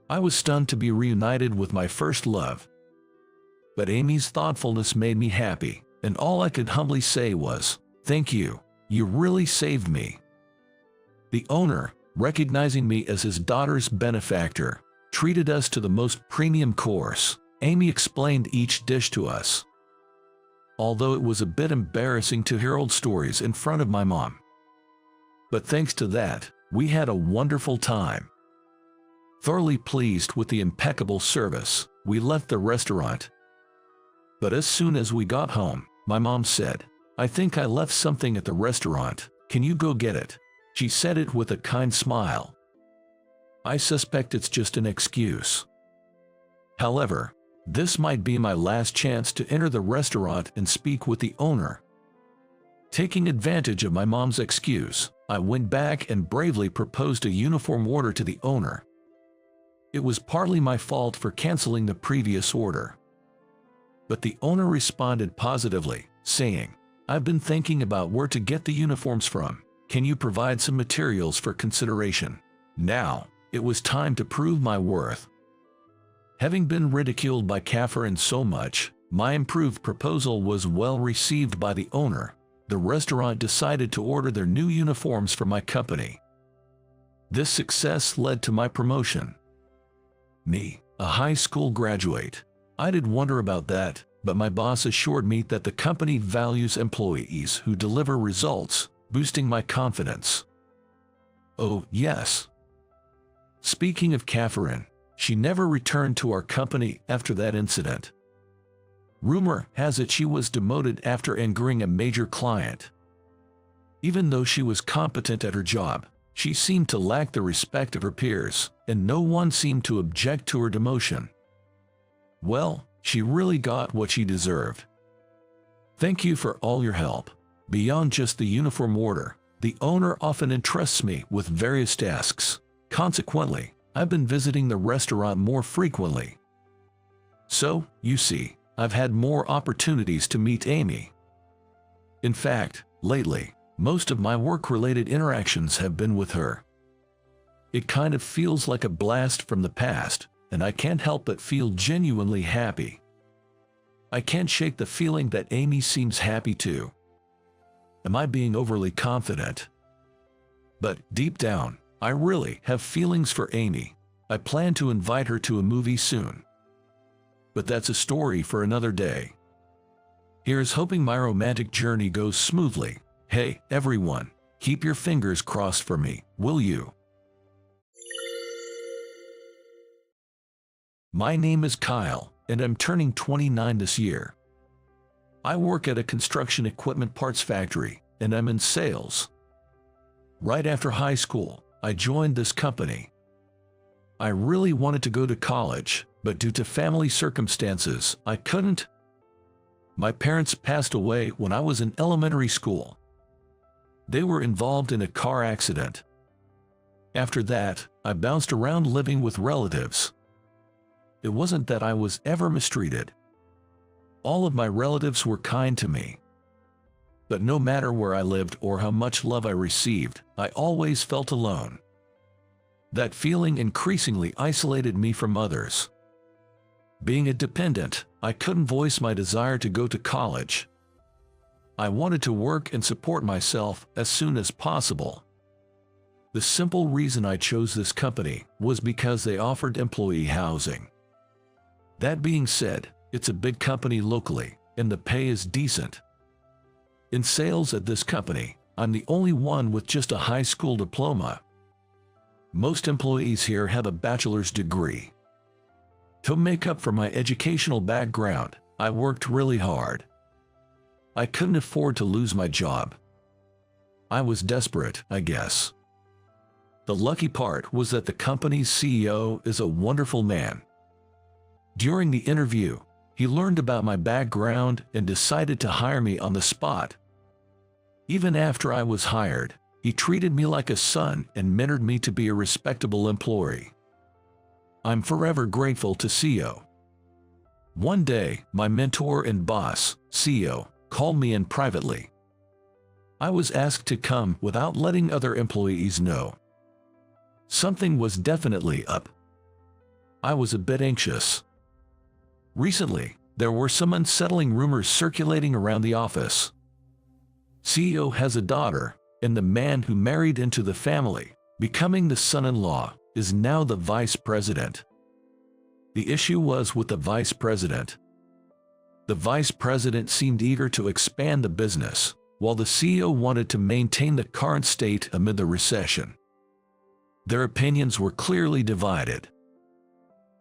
I was stunned to be reunited with my first love. But Amy's thoughtfulness made me happy, and all I could humbly say was, thank you, you really saved me. The owner, recognizing me as his daughter's benefactor, treated us to the most premium course. Amy explained each dish to us. Although it was a bit embarrassing to hear old stories in front of my mom. But thanks to that, we had a wonderful time. Thoroughly pleased with the impeccable service, we left the restaurant. But as soon as we got home, my mom said, I think I left something at the restaurant. Can you go get it? She said it with a kind smile. I suspect it's just an excuse. However, this might be my last chance to enter the restaurant and speak with the owner. Taking advantage of my mom's excuse, I went back and bravely proposed a uniform order to the owner. It was partly my fault for canceling the previous order. But the owner responded positively, saying, I've been thinking about where to get the uniforms from. Can you provide some materials for consideration? Now, it was time to prove my worth. Having been ridiculed by Catherine so much, my improved proposal was well received by the owner. The restaurant decided to order their new uniforms for my company. This success led to my promotion. Me, a high school graduate. I did wonder about that, but my boss assured me that the company values employees who deliver results, boosting my confidence. Oh, yes. Speaking of Catherine, she never returned to our company after that incident. Rumor has it she was demoted after angering a major client. Even though she was competent at her job, she seemed to lack the respect of her peers, and no one seemed to object to her demotion. Well, she really got what she deserved. Thank you for all your help. Beyond just the uniform order, the owner often entrusts me with various tasks. Consequently, I've been visiting the restaurant more frequently. So, you see, I've had more opportunities to meet Amy. In fact, lately, most of my work-related interactions have been with her. It kind of feels like a blast from the past, and I can't help but feel genuinely happy. I can't shake the feeling that Amy seems happy too. Am I being overly confident? But deep down, I really have feelings for Amy. I plan to invite her to a movie soon. But that's a story for another day. Here's hoping my romantic journey goes smoothly. Hey, everyone, keep your fingers crossed for me, will you? My name is Kyle, and I'm turning 29 this year. I work at a construction equipment parts factory, and I'm in sales. Right after high school, I joined this company. I really wanted to go to college, but due to family circumstances, I couldn't. My parents passed away when I was in elementary school. They were involved in a car accident. After that, I bounced around living with relatives. It wasn't that I was ever mistreated. All of my relatives were kind to me. But no matter where I lived or how much love I received, I always felt alone. That feeling increasingly isolated me from others. Being a dependent, I couldn't voice my desire to go to college. I wanted to work and support myself as soon as possible. The simple reason I chose this company was because they offered employee housing. That being said, it's a big company locally, and the pay is decent. In sales at this company, I'm the only one with just a high school diploma. Most employees here have a bachelor's degree. To make up for my educational background, I worked really hard. I couldn't afford to lose my job. I was desperate, I guess. The lucky part was that the company's CEO is a wonderful man. During the interview, he learned about my background and decided to hire me on the spot. Even after I was hired, he treated me like a son and mentored me to be a respectable employee. I'm forever grateful to CEO. One day, my mentor and boss, CEO, called me in privately. I was asked to come without letting other employees know. Something was definitely up. I was a bit anxious. Recently, there were some unsettling rumors circulating around the office. CEO has a daughter, and the man who married into the family, becoming the son-in-law, is now the vice president. The issue was with the vice president. The vice president seemed eager to expand the business, while the CEO wanted to maintain the current state amid the recession. Their opinions were clearly divided.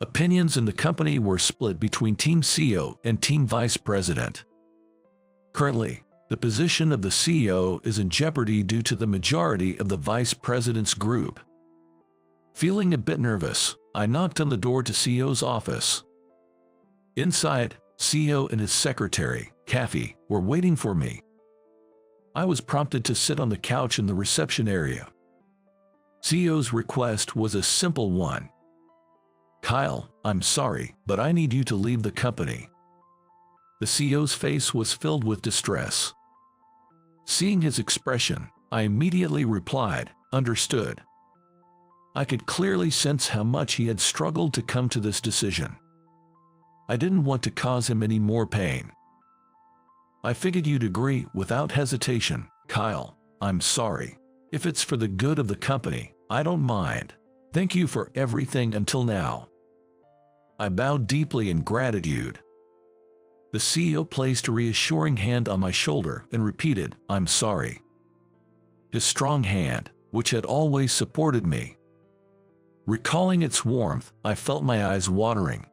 Opinions in the company were split between Team CEO and Team Vice President. Currently, the position of the CEO is in jeopardy due to the majority of the Vice President's group. Feeling a bit nervous, I knocked on the door to CEO's office. Inside, CEO and his secretary, Kathy, were waiting for me. I was prompted to sit on the couch in the reception area. CEO's request was a simple one. Kyle, I'm sorry, but I need you to leave the company. The CEO's face was filled with distress. Seeing his expression, I immediately replied, understood. I could clearly sense how much he had struggled to come to this decision. I didn't want to cause him any more pain. I figured you'd agree without hesitation. Kyle, I'm sorry. If it's for the good of the company, I don't mind. Thank you for everything until now. I bowed deeply in gratitude. The CEO placed a reassuring hand on my shoulder and repeated, "I'm sorry." His strong hand, which had always supported me. Recalling its warmth, I felt my eyes watering.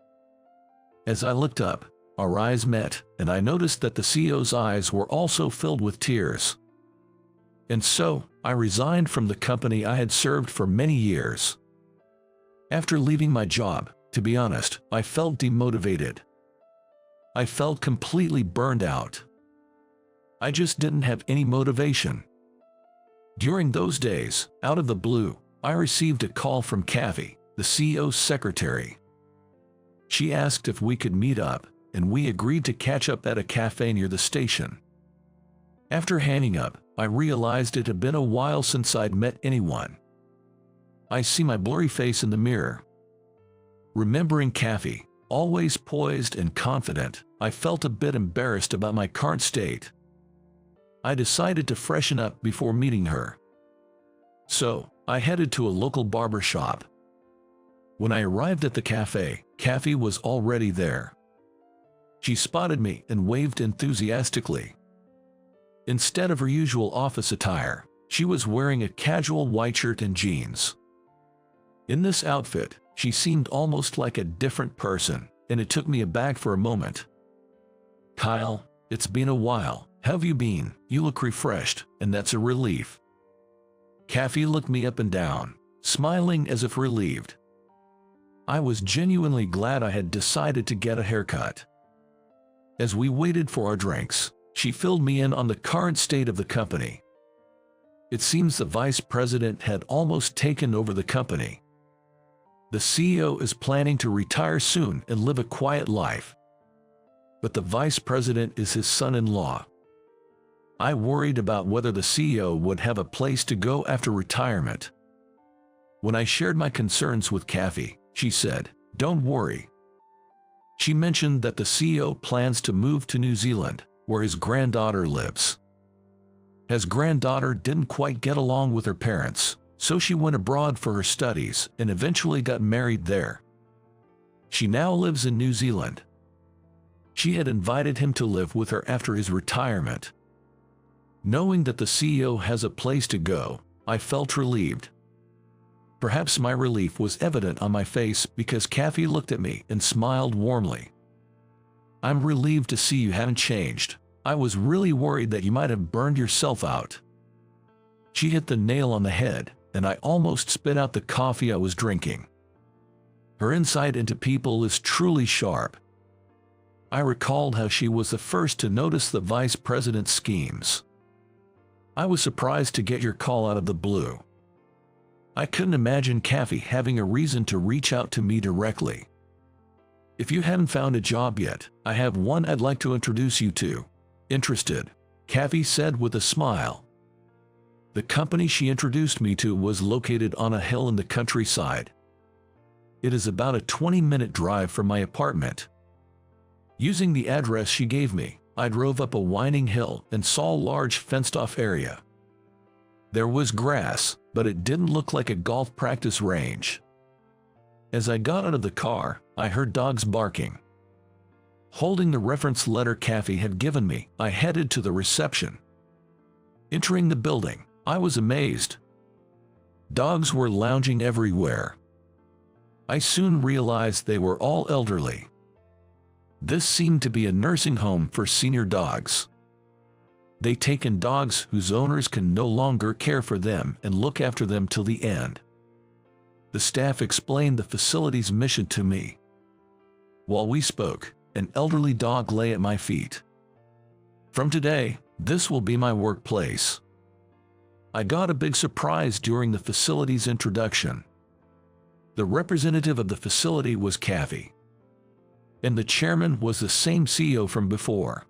As I looked up, our eyes met, and I noticed that the CEO's eyes were also filled with tears. And so, I resigned from the company I had served for many years. After leaving my job, to be honest, I felt demotivated. I felt completely burned out. I just didn't have any motivation. During those days, out of the blue, I received a call from Kathy, the CEO's secretary. She asked if we could meet up, and we agreed to catch up at a cafe near the station. After hanging up, I realized it had been a while since I'd met anyone. I see my blurry face in the mirror. Remembering Kathy, always poised and confident, I felt a bit embarrassed about my current state. I decided to freshen up before meeting her. So, I headed to a local barber shop. When I arrived at the cafe, Kathy was already there. She spotted me and waved enthusiastically. Instead of her usual office attire, she was wearing a casual white shirt and jeans. In this outfit, she seemed almost like a different person, and it took me aback for a moment. "Kyle, it's been a while. How have you been? You look refreshed, and that's a relief." Kathy looked me up and down, smiling as if relieved. I was genuinely glad I had decided to get a haircut. As we waited for our drinks, she filled me in on the current state of the company. It seems the vice president had almost taken over the company. The CEO is planning to retire soon and live a quiet life. But the vice president is his son-in-law. I worried about whether the CEO would have a place to go after retirement. When I shared my concerns with Kathy, she said, "Don't worry." She mentioned that the CEO plans to move to New Zealand, where his granddaughter lives. His granddaughter didn't quite get along with her parents, so she went abroad for her studies and eventually got married there. She now lives in New Zealand. She had invited him to live with her after his retirement. Knowing that the CEO has a place to go, I felt relieved. Perhaps my relief was evident on my face because Kathy looked at me and smiled warmly. "I'm relieved to see you haven't changed. I was really worried that you might have burned yourself out." She hit the nail on the head, and I almost spit out the coffee I was drinking. Her insight into people is truly sharp. I recalled how she was the first to notice the vice president's schemes. "I was surprised to get your call out of the blue. I couldn't imagine Kathy having a reason to reach out to me directly. If you hadn't found a job yet, I have one I'd like to introduce you to. Interested?" Kathy said with a smile. The company she introduced me to was located on a hill in the countryside. It is about a 20-minute drive from my apartment. Using the address she gave me, I drove up a winding hill and saw a large fenced-off area. There was grass, but it didn't look like a golf practice range. As I got out of the car, I heard dogs barking. Holding the reference letter Kathy had given me, I headed to the reception. Entering the building, I was amazed. Dogs were lounging everywhere. I soon realized they were all elderly. This seemed to be a nursing home for senior dogs. They take in dogs whose owners can no longer care for them and look after them till the end. The staff explained the facility's mission to me. While we spoke, an elderly dog lay at my feet. "From today, this will be my workplace." I got a big surprise during the facility's introduction. The representative of the facility was Kathy, and the chairman was the same CEO from before.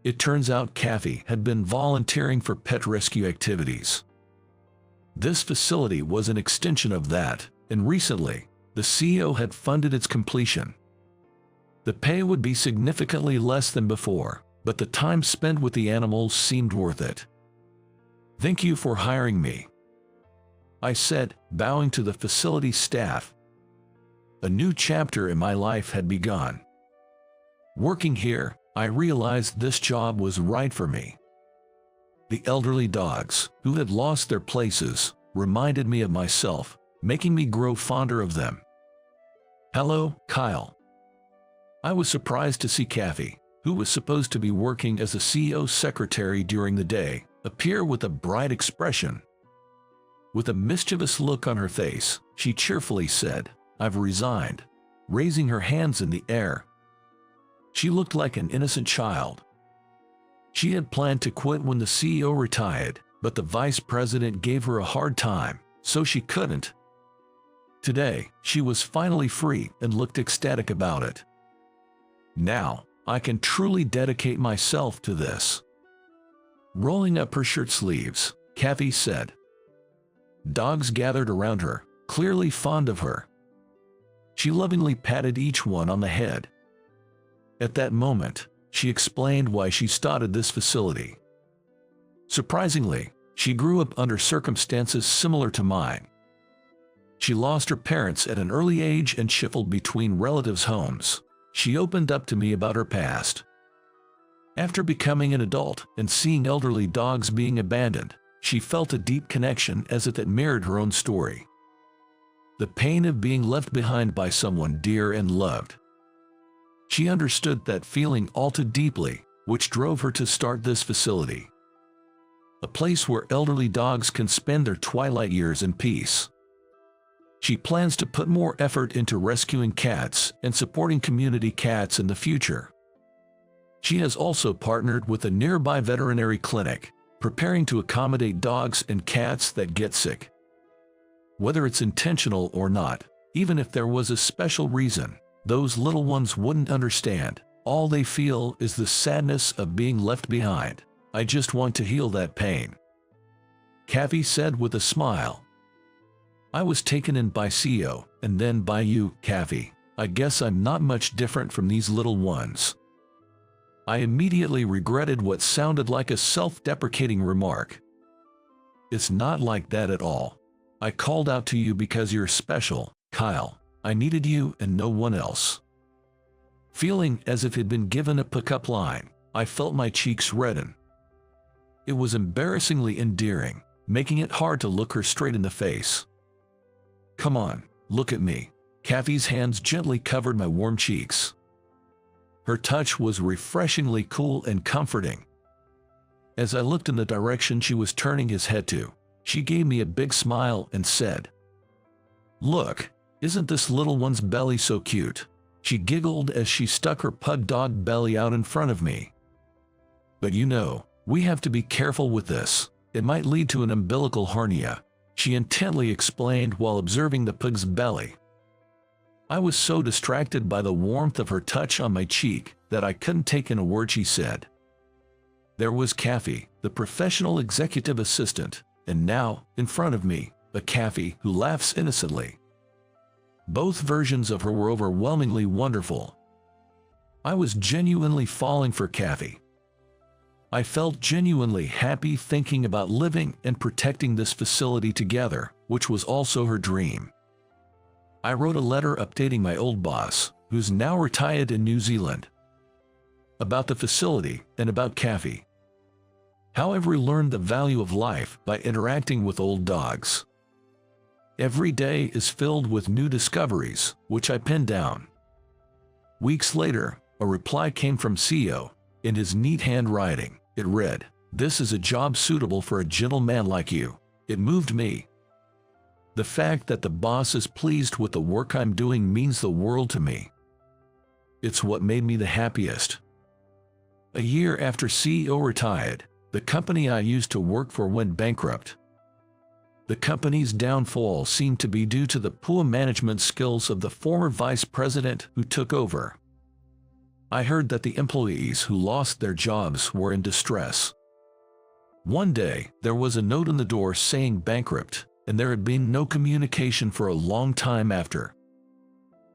It turns out Kathy had been volunteering for pet rescue activities. This facility was an extension of that, and recently, the CEO had funded its completion. The pay would be significantly less than before, but the time spent with the animals seemed worth it. "Thank you for hiring me," I said, bowing to the facility staff. A new chapter in my life had begun. Working here, I realized this job was right for me. The elderly dogs, who had lost their places, reminded me of myself, making me grow fonder of them. "Hello, Kyle." I was surprised to see Kathy, who was supposed to be working as a CEO's secretary during the day, appear with a bright expression. With a mischievous look on her face, she cheerfully said, "I've resigned," raising her hands in the air. She looked like an innocent child. She had planned to quit when the CEO retired, but the vice president gave her a hard time, so she couldn't. Today, she was finally free and looked ecstatic about it. "Now, I can truly dedicate myself to this." Rolling up her shirt sleeves, Kathy said. Dogs gathered around her, clearly fond of her. She lovingly patted each one on the head. At that moment, she explained why she started this facility. Surprisingly, she grew up under circumstances similar to mine. She lost her parents at an early age and shuffled between relatives' homes. She opened up to me about her past. After becoming an adult and seeing elderly dogs being abandoned, she felt a deep connection as if it mirrored her own story. The pain of being left behind by someone dear and loved. She understood that feeling all too deeply, which drove her to start this facility. A place where elderly dogs can spend their twilight years in peace. She plans to put more effort into rescuing cats and supporting community cats in the future. She has also partnered with a nearby veterinary clinic, preparing to accommodate dogs and cats that get sick. Whether it's intentional or not, even if there was a special reason, those little ones wouldn't understand. All they feel is the sadness of being left behind. "I just want to heal that pain," Kathy said with a smile. "I was taken in by CEO, and then by you, Kathy. I guess I'm not much different from these little ones." I immediately regretted what sounded like a self-deprecating remark. "It's not like that at all. I called out to you because you're special, Kyle. I needed you and no one else." Feeling as if he'd been given a pick-up line, I felt my cheeks redden. It was embarrassingly endearing, making it hard to look her straight in the face. "Come on, look at me." Kathy's hands gently covered my warm cheeks. Her touch was refreshingly cool and comforting. As I looked in the direction she was turning his head to, she gave me a big smile and said, "Look, isn't this little one's belly so cute?" She giggled as she stuck her pug dog belly out in front of me. "But you know, we have to be careful with this. It might lead to an umbilical hernia," she intently explained while observing the pug's belly. I was so distracted by the warmth of her touch on my cheek that I couldn't take in a word she said. There was Kathy, the professional executive assistant, and now, in front of me, a Kathy who laughs innocently. Both versions of her were overwhelmingly wonderful. I was genuinely falling for Kathy. I felt genuinely happy thinking about living and protecting this facility together, which was also her dream. I wrote a letter updating my old boss, who's now retired in New Zealand, about the facility and about Kathy. How I've relearned the value of life by interacting with old dogs. Every day is filled with new discoveries, which I pinned down. Weeks later, a reply came from CEO. In his neat handwriting, it read, "This is a job suitable for a gentleman like you." It moved me. The fact that the boss is pleased with the work I'm doing means the world to me. It's what made me the happiest. A year after CEO retired, the company I used to work for went bankrupt. The company's downfall seemed to be due to the poor management skills of the former vice president who took over. I heard that the employees who lost their jobs were in distress. One day, there was a note on the door saying bankrupt, and there had been no communication for a long time after.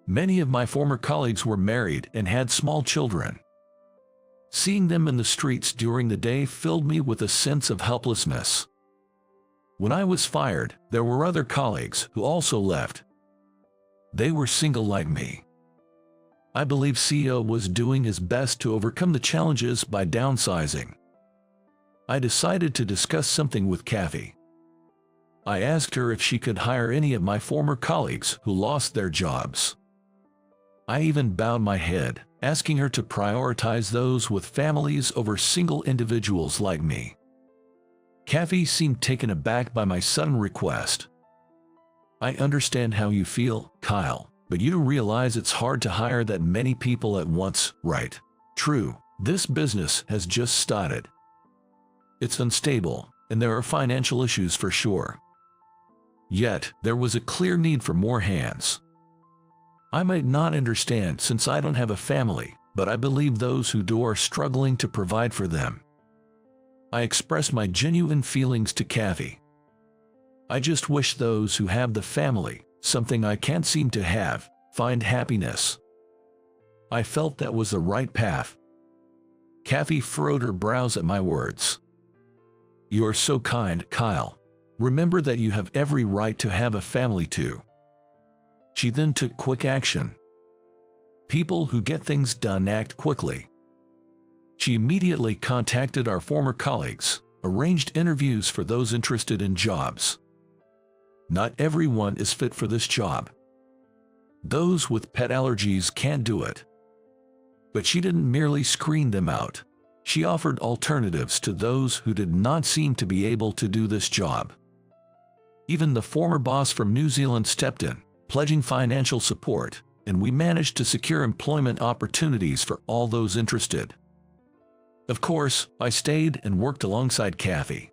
Many of my former colleagues were married and had small children. Seeing them in the streets during the day filled me with a sense of helplessness. When I was fired, there were other colleagues who also left. They were single like me. I believe CEO was doing his best to overcome the challenges by downsizing. I decided to discuss something with Kathy. I asked her if she could hire any of my former colleagues who lost their jobs. I even bowed my head, asking her to prioritize those with families over single individuals like me. Kathy seemed taken aback by my sudden request. I understand how you feel, Kyle, but you realize it's hard to hire that many people at once, right? True, this business has just started. It's unstable, and there are financial issues for sure. Yet, there was a clear need for more hands. I might not understand since I don't have a family, but I believe those who do are struggling to provide for them. I expressed my genuine feelings to Kathy. I just wish those who have the family, something I can't seem to have, find happiness. I felt that was the right path. Kathy furrowed her brows at my words. You're so kind, Kyle. Remember that you have every right to have a family too. She then took quick action. People who get things done act quickly. She immediately contacted our former colleagues, arranged interviews for those interested in jobs. Not everyone is fit for this job. Those with pet allergies can't do it. But she didn't merely screen them out. She offered alternatives to those who did not seem to be able to do this job. Even the former boss from New Zealand stepped in, pledging financial support, and we managed to secure employment opportunities for all those interested. Of course, I stayed and worked alongside Kathy.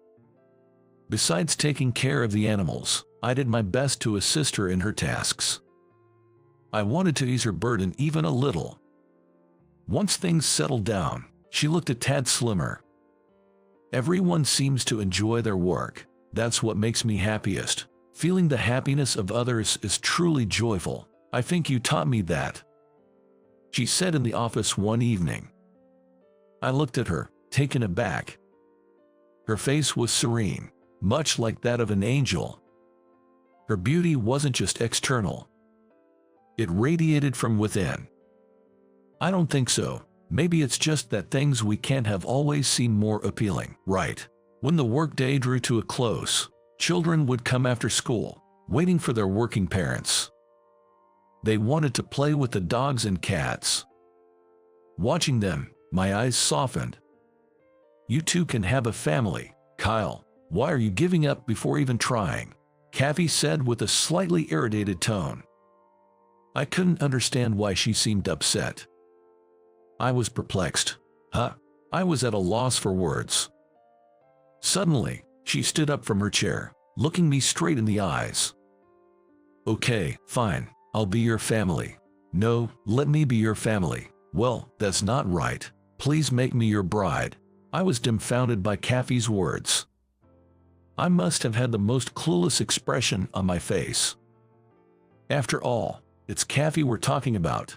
Besides taking care of the animals, I did my best to assist her in her tasks. I wanted to ease her burden even a little. Once things settled down, she looked a tad slimmer. Everyone seems to enjoy their work. That's what makes me happiest. Feeling the happiness of others is truly joyful. I think you taught me that, she said in the office one evening. I looked at her, taken aback. Her face was serene, much like that of an angel. Her beauty wasn't just external. It radiated from within. I don't think so. Maybe it's just that things we can't have always seem more appealing, right? When the workday drew to a close, children would come after school, waiting for their working parents. They wanted to play with the dogs and cats. Watching them, my eyes softened. You too can have a family, Kyle. Why are you giving up before even trying? Kathy said with a slightly irritated tone. I couldn't understand why she seemed upset. I was perplexed. I was at a loss for words. Suddenly, she stood up from her chair, looking me straight in the eyes. Okay, fine, I'll be your family. No, let me be your family. Well, that's not right. Please make me your bride. I was dumbfounded by Kathy's words. I must have had the most clueless expression on my face. After all, it's Kathy we're talking about.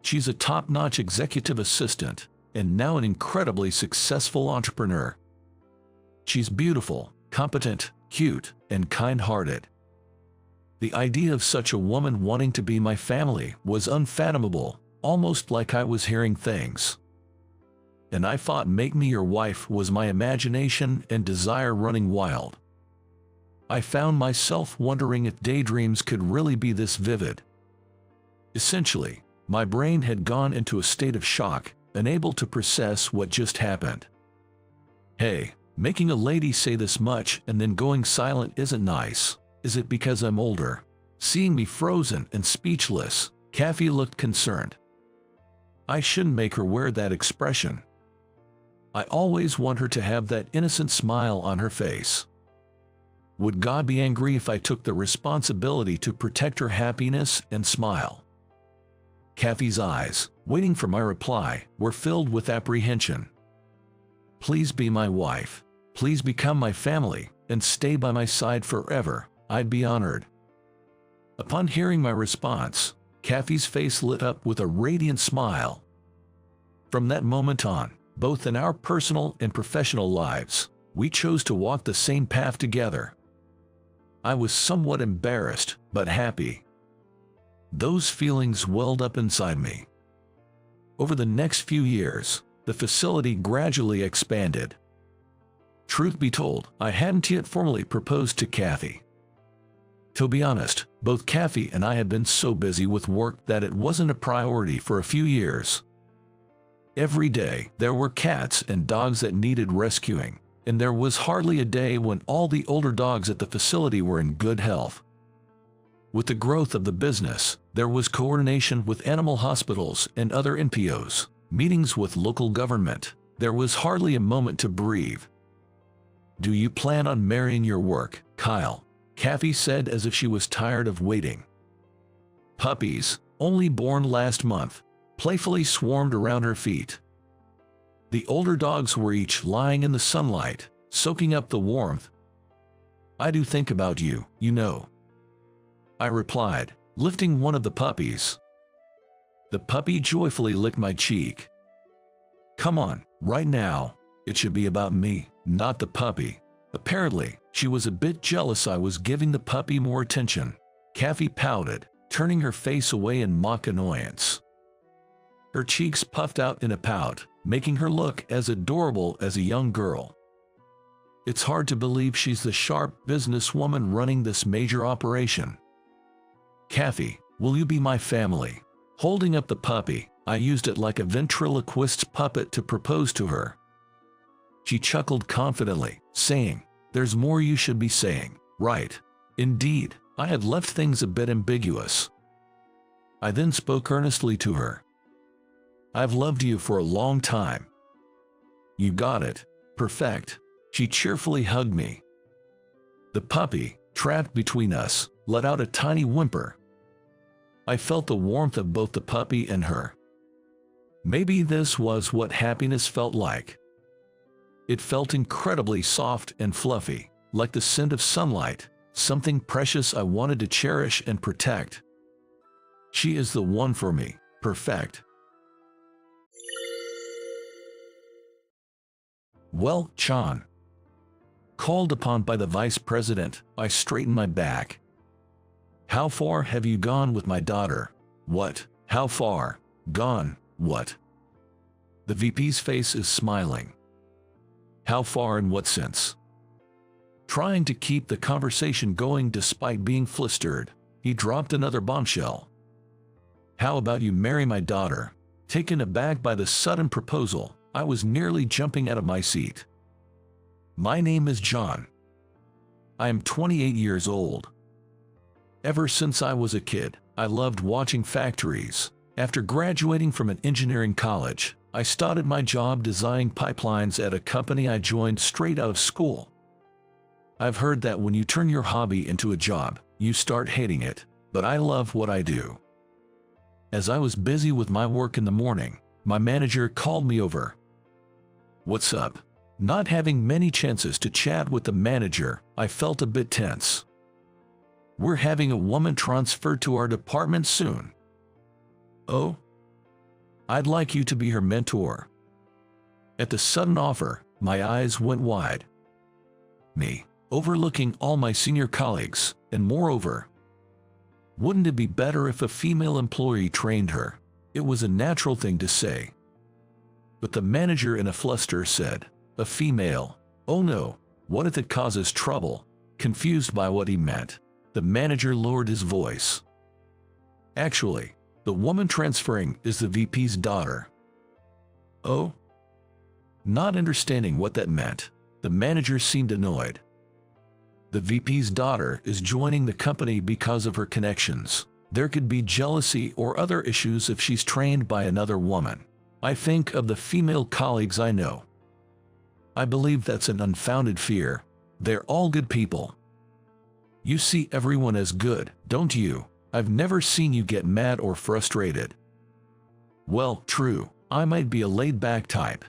She's a top-notch executive assistant, and now an incredibly successful entrepreneur. She's beautiful, competent, cute, and kind-hearted. The idea of such a woman wanting to be my family was unfathomable, almost like I was hearing things. And I thought make me your wife was my imagination and desire running wild. I found myself wondering if daydreams could really be this vivid. Essentially, my brain had gone into a state of shock, unable to process what just happened. Hey, making a lady say this much and then going silent isn't nice. Is it because I'm older? Seeing me frozen and speechless, Kathy looked concerned. I shouldn't make her wear that expression. I always want her to have that innocent smile on her face. Would God be angry if I took the responsibility to protect her happiness and smile? Kathy's eyes, waiting for my reply, were filled with apprehension. Please be my wife. Please become my family and stay by my side forever. I'd be honored. Upon hearing my response, Kathy's face lit up with a radiant smile. From that moment on, both in our personal and professional lives, we chose to walk the same path together. I was somewhat embarrassed, but happy. Those feelings welled up inside me. Over the next few years, the facility gradually expanded. Truth be told, I hadn't yet formally proposed to Kathy. To be honest, both Kathy and I had been so busy with work that it wasn't a priority for a few years. Every day, there were cats and dogs that needed rescuing, and there was hardly a day when all the older dogs at the facility were in good health. With the growth of the business, there was coordination with animal hospitals and other NPOs, meetings with local government. There was hardly a moment to breathe. "Do you plan on marrying your work, Kyle?" Kathy said as if she was tired of waiting. Puppies, only born last month, playfully swarmed around her feet. The older dogs were each lying in the sunlight, soaking up the warmth. "I do think about you, you know," I replied, lifting one of the puppies. The puppy joyfully licked my cheek. "Come on, right now. It should be about me, not the puppy." Apparently, she was a bit jealous I was giving the puppy more attention. Kathy pouted, turning her face away in mock annoyance. Her cheeks puffed out in a pout, making her look as adorable as a young girl. It's hard to believe she's the sharp businesswoman running this major operation. "Kathy, will you be my family?" Holding up the puppy, I used it like a ventriloquist's puppet to propose to her. She chuckled confidently, saying, "There's more you should be saying, right?" Indeed, I had left things a bit ambiguous. I then spoke earnestly to her. "I've loved you for a long time." "You got it. Perfect." She cheerfully hugged me. The puppy, trapped between us, let out a tiny whimper. I felt the warmth of both the puppy and her. Maybe this was what happiness felt like. It felt incredibly soft and fluffy, like the scent of sunlight, something precious I wanted to cherish and protect. She is the one for me, perfect. "Well, Chan." Called upon by the vice president, I straightened my back. "How far have you gone with my daughter?" "What? How far? Gone, what?" The VP's face is smiling. "How far in what sense?" Trying to keep the conversation going despite being flustered, he dropped another bombshell. "How about you marry my daughter?" Taken aback by the sudden proposal, I was nearly jumping out of my seat. "My name is John. I am 28 years old. Ever since I was a kid, I loved watching factories. After graduating from an engineering college, I started my job designing pipelines at a company I joined straight out of school. I've heard that when you turn your hobby into a job, you start hating it, but I love what I do." As I was busy with my work in the morning, my manager called me over. "What's up?" Not having many chances to chat with the manager, I felt a bit tense. "We're having a woman transferred to our department soon." "Oh? I'd like you to be her mentor." At the sudden offer, my eyes went wide. Me, overlooking all my senior colleagues, and moreover, wouldn't it be better if a female employee trained her? It was a natural thing to say. But the manager in a fluster said, "A female? Oh no, what if it causes trouble?" Confused by what he meant, the manager lowered his voice. "Actually, the woman transferring is the VP's daughter." "Oh?" Not understanding what that meant, the manager seemed annoyed. "The VP's daughter is joining the company because of her connections. There could be jealousy or other issues if she's trained by another woman. I think of the female colleagues I know. I believe that's an unfounded fear. They're all good people. You see everyone as good, don't you? I've never seen you get mad or frustrated." "Well, true, I might be a laid-back type.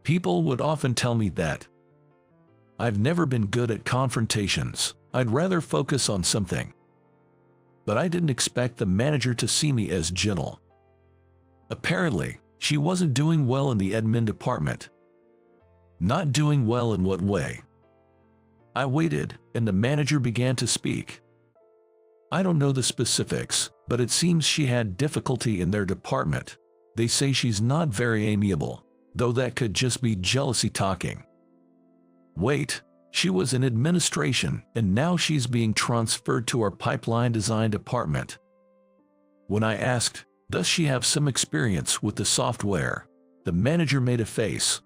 People would often tell me that. I've never been good at confrontations. I'd rather focus on something." But I didn't expect the manager to see me as gentle. Apparently, she wasn't doing well in the admin department. Not doing well in what way? I waited, and the manager began to speak. "I don't know the specifics, but it seems she had difficulty in their department. They say she's not very amiable, though that could just be jealousy talking. Wait, she was in administration and now she's being transferred to our pipeline design department. When I asked, does she have some experience with the software, the manager made a face.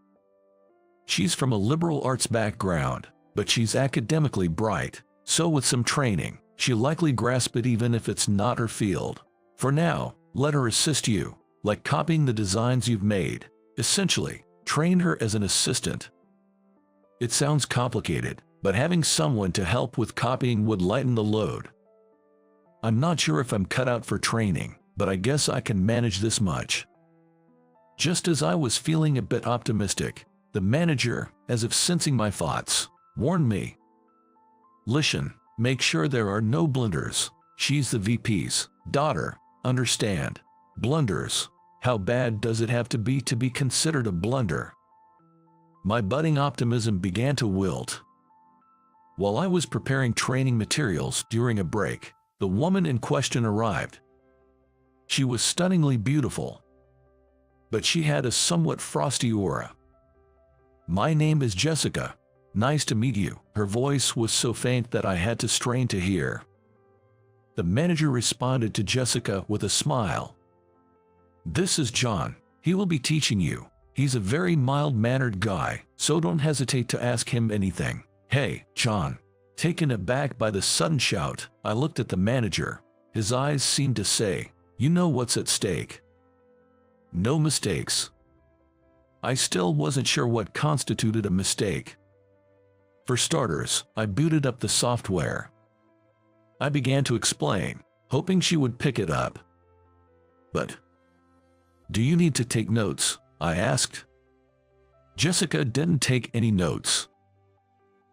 She's from a liberal arts background, but she's academically bright, so with some training, she'll likely grasp it even if it's not her field. For now, let her assist you, like copying the designs you've made. Essentially, train her as an assistant. It sounds complicated, but having someone to help with copying would lighten the load. I'm not sure if I'm cut out for training, but I guess I can manage this much. Just as I was feeling a bit optimistic, the manager, as if sensing my thoughts, warned me. Listen, make sure there are no blunders. She's the VP's daughter, understand? Blunders. How bad does it have to be considered a blunder? My budding optimism began to wilt. While I was preparing training materials during a break, the woman in question arrived. She was stunningly beautiful, but she had a somewhat frosty aura. My name is Jessica. Nice to meet you. Her voice was so faint that I had to strain to hear. The manager responded to Jessica with a smile. This is John. He will be teaching you. He's a very mild-mannered guy, so don't hesitate to ask him anything. Hey, John. Taken aback by the sudden shout, I looked at the manager. His eyes seemed to say, you know what's at stake. No mistakes. I still wasn't sure what constituted a mistake. For starters, I booted up the software. I began to explain, hoping she would pick it up. But, do you need to take notes? I asked. Jessica didn't take any notes.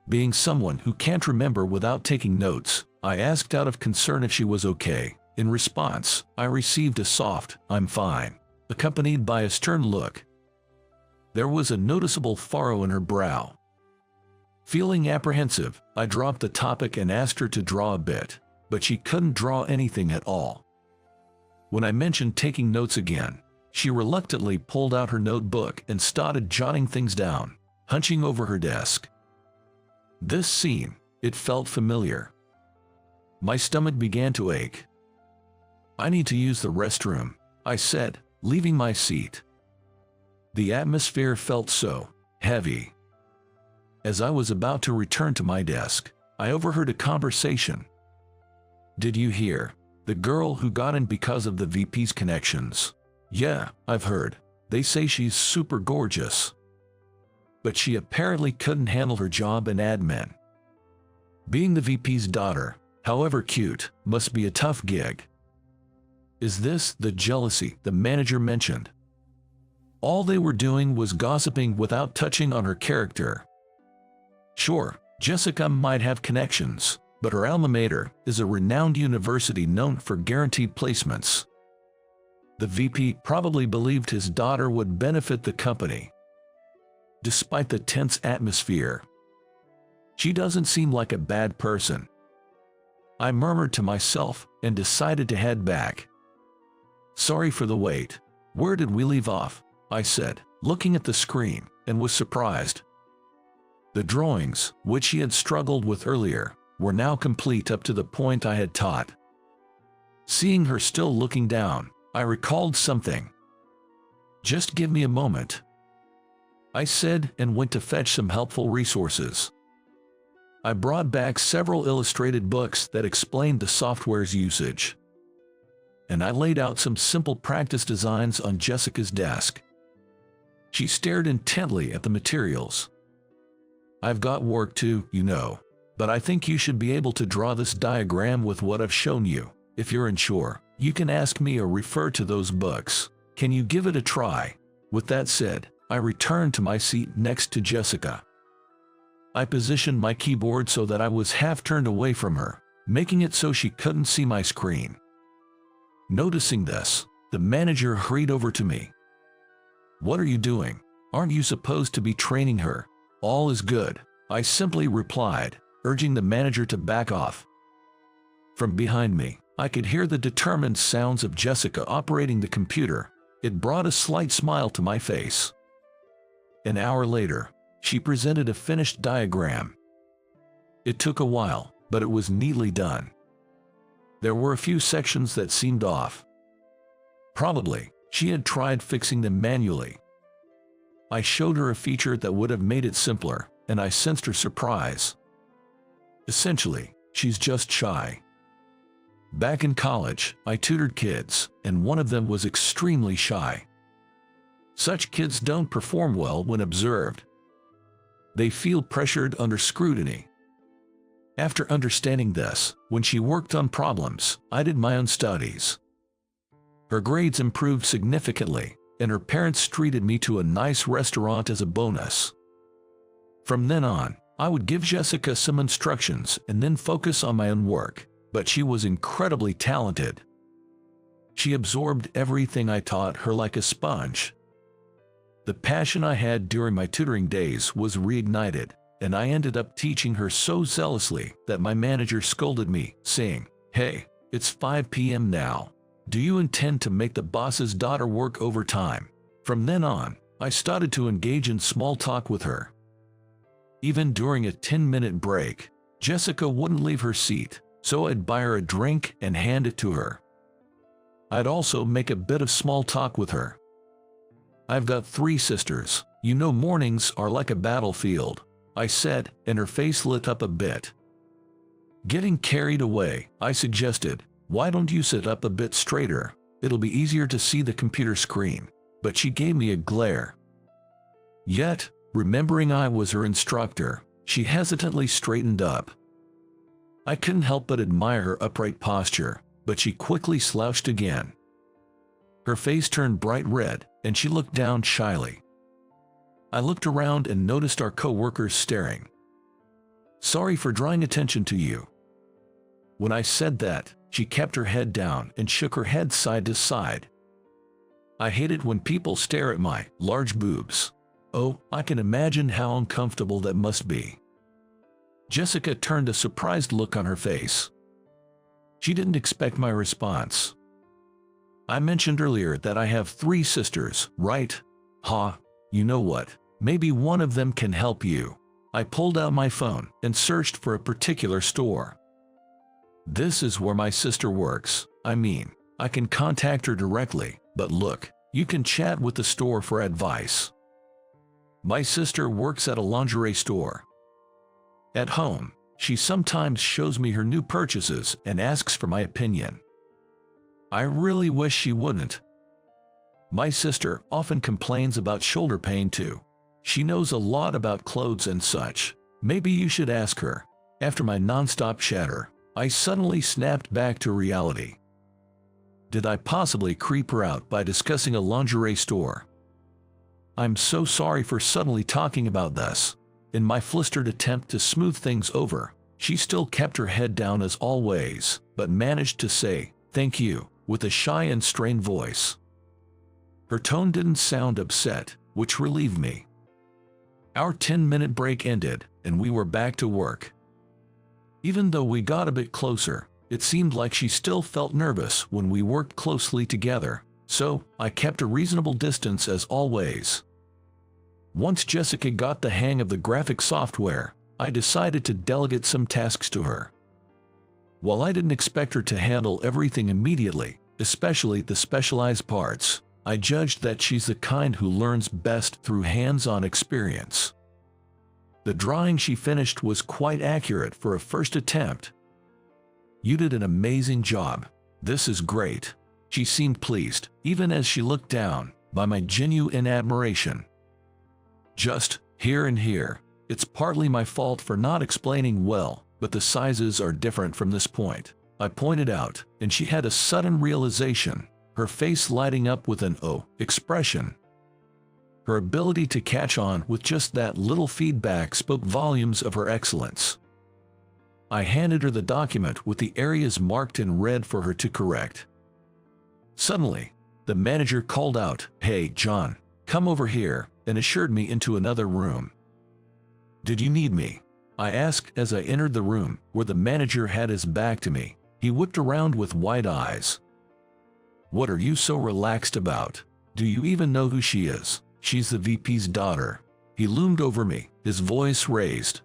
Being someone who can't remember without taking notes, I asked out of concern if she was okay. In response, I received a soft, I'm fine, accompanied by a stern look. There was a noticeable furrow in her brow. Feeling apprehensive, I dropped the topic and asked her to draw a bit, but she couldn't draw anything at all. When I mentioned taking notes again, she reluctantly pulled out her notebook and started jotting things down, hunching over her desk. This scene, it felt familiar. My stomach began to ache. I need to use the restroom, I said, leaving my seat. The atmosphere felt so heavy. As I was about to return to my desk, I overheard a conversation. Did you hear? The girl who got in because of the VP's connections. Yeah, I've heard. They say she's super gorgeous. But she apparently couldn't handle her job in admin. Being the VP's daughter, however cute, must be a tough gig. Is this the jealousy the manager mentioned? All they were doing was gossiping without touching on her character. Sure, Jessica might have connections, but her alma mater is a renowned university known for guaranteed placements. The VP probably believed his daughter would benefit the company. Despite the tense atmosphere, she doesn't seem like a bad person. I murmured to myself and decided to head back. Sorry for the wait. Where did we leave off? I said, looking at the screen, and was surprised. The drawings, which she had struggled with earlier, were now complete up to the point I had taught. Seeing her still looking down, I recalled something. Just give me a moment, I said, and went to fetch some helpful resources. I brought back several illustrated books that explained the software's usage. And I laid out some simple practice designs on Jessica's desk. She stared intently at the materials. I've got work too, you know, but I think you should be able to draw this diagram with what I've shown you. If you're unsure, you can ask me or refer to those books. Can you give it a try? With that said, I returned to my seat next to Jessica. I positioned my keyboard so that I was half turned away from her, making it so she couldn't see my screen. Noticing this, the manager hurried over to me. What are you doing? Aren't you supposed to be training her? All is good, I simply replied, urging the manager to back off. From behind me, I could hear the determined sounds of Jessica operating the computer. It brought a slight smile to my face. An hour later, she presented a finished diagram. It took a while, but it was neatly done. There were a few sections that seemed off. Probably, she had tried fixing them manually. I showed her a feature that would have made it simpler, and I sensed her surprise. Essentially, she's just shy. Back in college, I tutored kids, and one of them was extremely shy. Such kids don't perform well when observed. They feel pressured under scrutiny. After understanding this, when she worked on problems, I did my own studies. Her grades improved significantly, and her parents treated me to a nice restaurant as a bonus. From then on, I would give Jessica some instructions and then focus on my own work, but she was incredibly talented. She absorbed everything I taught her like a sponge. The passion I had during my tutoring days was reignited, and I ended up teaching her so zealously that my manager scolded me, saying, "Hey, it's 5 p.m. now. Do you intend to make the boss's daughter work overtime?" From then on, I started to engage in small talk with her. Even during a 10-minute break, Jessica wouldn't leave her seat, so I'd buy her a drink and hand it to her. I'd also make a bit of small talk with her. "I've got 3 sisters. You know mornings are like a battlefield," I said, and her face lit up a bit. Getting carried away, I suggested, "Why don't you sit up a bit straighter? It'll be easier to see the computer screen." But she gave me a glare. Yet, remembering I was her instructor, she hesitantly straightened up. I couldn't help but admire her upright posture, but she quickly slouched again. Her face turned bright red, and she looked down shyly. I looked around and noticed our co-workers staring. "Sorry for drawing attention to you." When I said that, she kept her head down and shook her head side to side. I hate it when people stare at my large boobs. Oh, I can imagine how uncomfortable that must be. Jessica turned a surprised look on her face. She didn't expect my response. "I mentioned earlier that I have 3 sisters, right? Ha, you know what? Maybe one of them can help you." I pulled out my phone and searched for a particular store. "This is where my sister works. I can contact her directly, but look, you can chat with the store for advice. My sister works at a lingerie store. At home, she sometimes shows me her new purchases and asks for my opinion. I really wish she wouldn't. My sister often complains about shoulder pain too. She knows a lot about clothes and such. Maybe you should ask her." After my non-stop chatter, I suddenly snapped back to reality. Did I possibly creep her out by discussing a lingerie store? I'm so sorry for suddenly talking about this. In my flustered attempt to smooth things over, she still kept her head down as always, but managed to say, "Thank you," with a shy and strained voice. Her tone didn't sound upset, which relieved me. Our 10-minute break ended, and we were back to work. Even though we got a bit closer, it seemed like she still felt nervous when we worked closely together, so I kept a reasonable distance as always. Once Jessica got the hang of the graphic software, I decided to delegate some tasks to her. While I didn't expect her to handle everything immediately, especially the specialized parts, I judged that she's the kind who learns best through hands-on experience. The drawing she finished was quite accurate for a first attempt. "You did an amazing job. This is great." She seemed pleased, even as she looked down, by my genuine admiration. "Just here and here. It's partly my fault for not explaining well, but the sizes are different from this point," I pointed out, and she had a sudden realization, her face lighting up with an "oh" expression. Her ability to catch on with just that little feedback spoke volumes of her excellence. I handed her the document with the areas marked in red for her to correct. Suddenly, the manager called out, "Hey, John, come over here," and ushered me into another room. "Did you need me?" I asked as I entered the room, where the manager had his back to me. He whipped around with wide eyes. "What are you so relaxed about? Do you even know who she is? She's the VP's daughter." He loomed over me, his voice raised.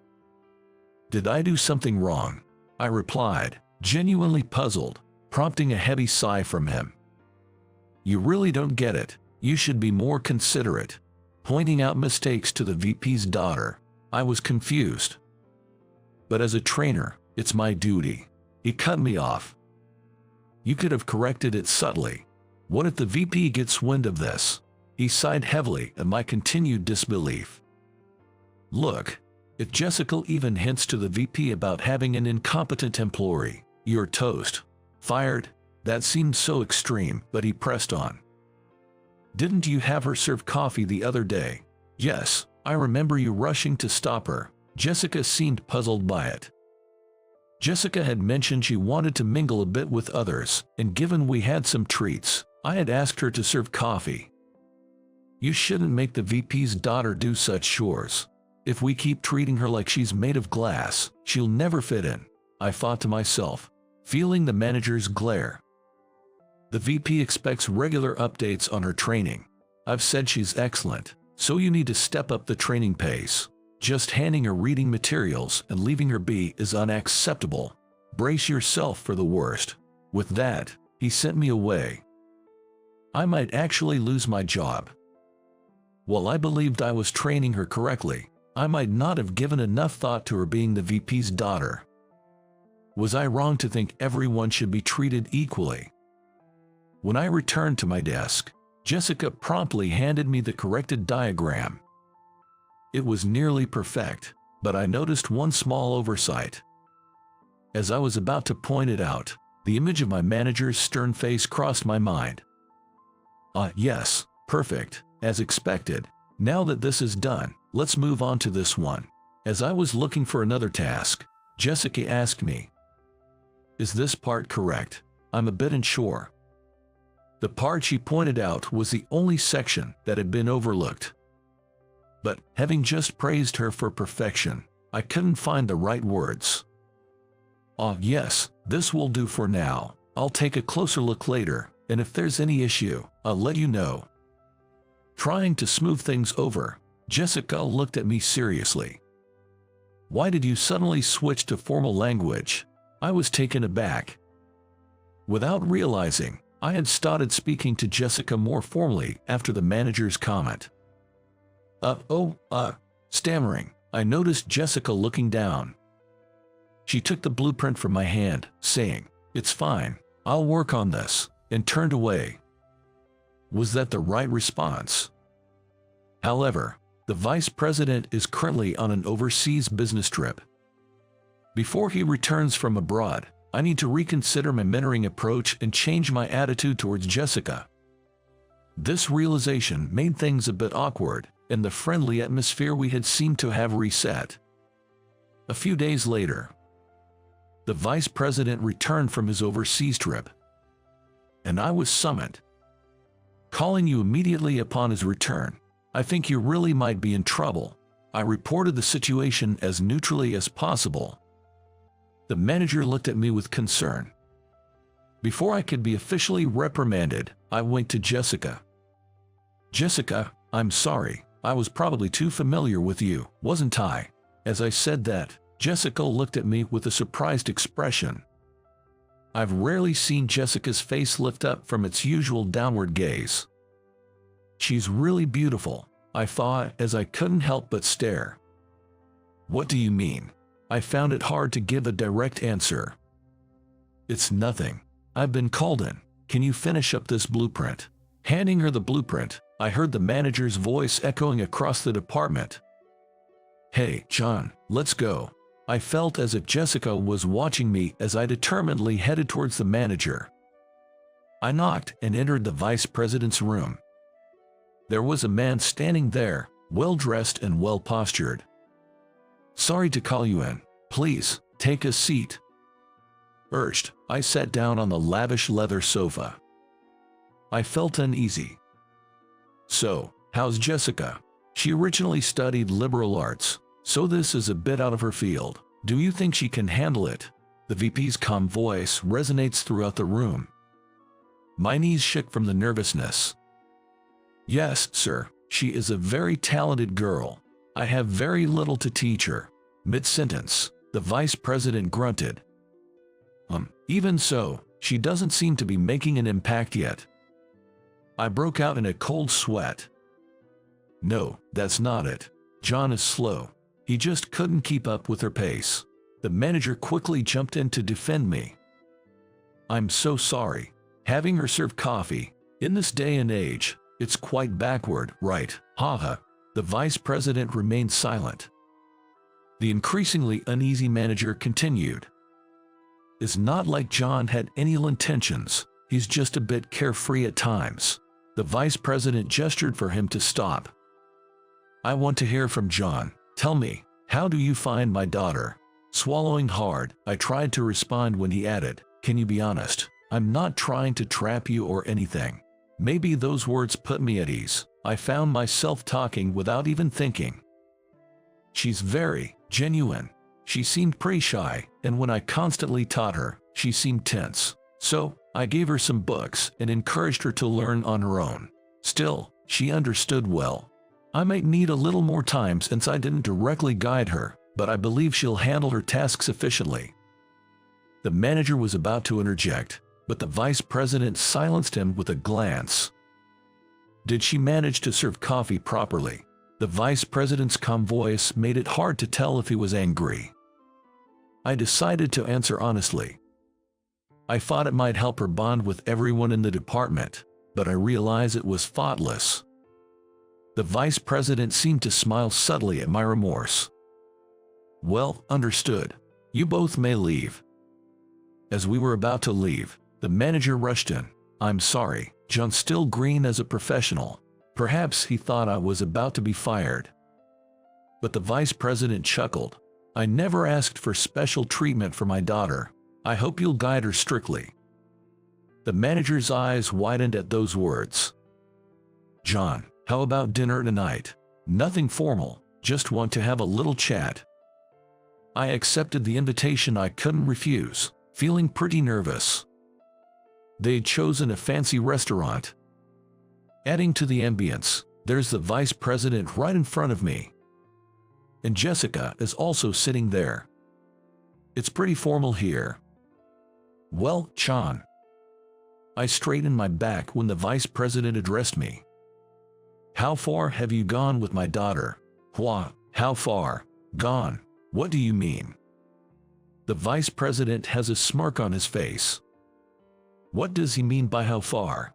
"Did I do something wrong?" I replied, genuinely puzzled, prompting a heavy sigh from him. "You really don't get it. You should be more considerate." Pointing out mistakes to the VP's daughter, I was confused. "But as a trainer, it's my duty." He cut me off. "You could have corrected it subtly. What if the VP gets wind of this?" He sighed heavily at my continued disbelief. "Look, if Jessica even hints to the VP about having an incompetent employee, you're toast. Fired." That seemed so extreme, but he pressed on. "Didn't you have her serve coffee the other day?" "Yes, I remember you rushing to stop her." Jessica seemed puzzled by it. Jessica had mentioned she wanted to mingle a bit with others, and given we had some treats, I had asked her to serve coffee. "You shouldn't make the VP's daughter do such chores. If we keep treating her like she's made of glass, she'll never fit in," I thought to myself, feeling the manager's glare. "The VP expects regular updates on her training. I've said she's excellent, so you need to step up the training pace. Just handing her reading materials and leaving her be is unacceptable. Brace yourself for the worst." With that, he sent me away. I might actually lose my job. While I believed I was training her correctly, I might not have given enough thought to her being the VP's daughter. Was I wrong to think everyone should be treated equally? When I returned to my desk, Jessica promptly handed me the corrected diagram. It was nearly perfect, but I noticed one small oversight. As I was about to point it out, the image of my manager's stern face crossed my mind. Yes, perfect, as expected. Now that this is done, let's move on to this one." As I was looking for another task, Jessica asked me, "Is this part correct? I'm a bit unsure." The part she pointed out was the only section that had been overlooked. But, having just praised her for perfection, I couldn't find the right words. Yes, this will do for now. I'll take a closer look later, and if there's any issue, I'll let you know." Trying to smooth things over, Jessica looked at me seriously. "Why did you suddenly switch to formal language?" I was taken aback. Without realizing, I had started speaking to Jessica more formally after the manager's comment. Stammering, I noticed Jessica looking down. She took the blueprint from my hand, saying, "It's fine, I'll work on this," and turned away. Was that the right response? However, the vice president is currently on an overseas business trip. Before he returns from abroad, I need to reconsider my mentoring approach and change my attitude towards Jessica. This realization made things a bit awkward, and the friendly atmosphere we had seemed to have reset. A few days later, the vice president returned from his overseas trip, and I was summoned. "Calling you immediately upon his return. I think you really might be in trouble." I reported the situation as neutrally as possible. The manager looked at me with concern. Before I could be officially reprimanded, I went to Jessica. "Jessica, I'm sorry. I was probably too familiar with you, wasn't I?" As I said that, Jessica looked at me with a surprised expression. I've rarely seen Jessica's face lift up from its usual downward gaze. "She's really beautiful," I thought as I couldn't help but stare. "What do you mean?" I found it hard to give a direct answer. "It's nothing. I've been called in. Can you finish up this blueprint?" Handing her the blueprint, I heard the manager's voice echoing across the department. "Hey, John, let's go." I felt as if Jessica was watching me as I determinedly headed towards the manager. I knocked and entered the vice president's room. There was a man standing there, well-dressed and well-postured. "Sorry to call you in. Please, take a seat." Urged, I sat down on the lavish leather sofa. I felt uneasy. "So, how's Jessica? She originally studied liberal arts, so this is a bit out of her field. Do you think she can handle it?" The VP's calm voice resonates throughout the room. My knees shook from the nervousness. Yes, sir, she is a very talented girl. I have very little to teach her. Mid-sentence, the vice president grunted. Even so, she doesn't seem to be making an impact yet. I broke out in a cold sweat. No, that's not it. John is slow. He just couldn't keep up with her pace. The manager quickly jumped in to defend me. I'm so sorry. Having her serve coffee, in this day and age, it's quite backward, right? Haha. The vice president remained silent. The increasingly uneasy manager continued. It's not like John had any ill intentions. He's just a bit carefree at times. The vice president gestured for him to stop. I want to hear from John. Tell me, how do you find my daughter? Swallowing hard, I tried to respond when he added, can you be honest? I'm not trying to trap you or anything. Maybe those words put me at ease. I found myself talking without even thinking. She's very genuine. She seemed pretty shy, and when I constantly taught her, she seemed tense. So, I gave her some books and encouraged her to learn on her own. Still, she understood well. I might need a little more time since I didn't directly guide her, but I believe she'll handle her tasks efficiently. The manager was about to interject, but the vice president silenced him with a glance. Did she manage to serve coffee properly? The vice president's calm voice made it hard to tell if he was angry. I decided to answer honestly. I thought it might help her bond with everyone in the department, but I realized it was thoughtless. The vice president seemed to smile subtly at my remorse. Well, understood. You both may leave. As we were about to leave, the manager rushed in. I'm sorry, John's still green as a professional. Perhaps he thought I was about to be fired. But the vice president chuckled. I never asked for special treatment for my daughter. I hope you'll guide her strictly. The manager's eyes widened at those words. John, how about dinner tonight? Nothing formal, just want to have a little chat. I accepted the invitation I couldn't refuse, feeling pretty nervous. They'd chosen a fancy restaurant. Adding to the ambience, there's the vice president right in front of me. And Jessica is also sitting there. It's pretty formal here. Well, John. I straightened my back when the vice president addressed me. How far have you gone with my daughter? How far? Gone? What do you mean? The vice president has a smirk on his face. What does he mean by how far?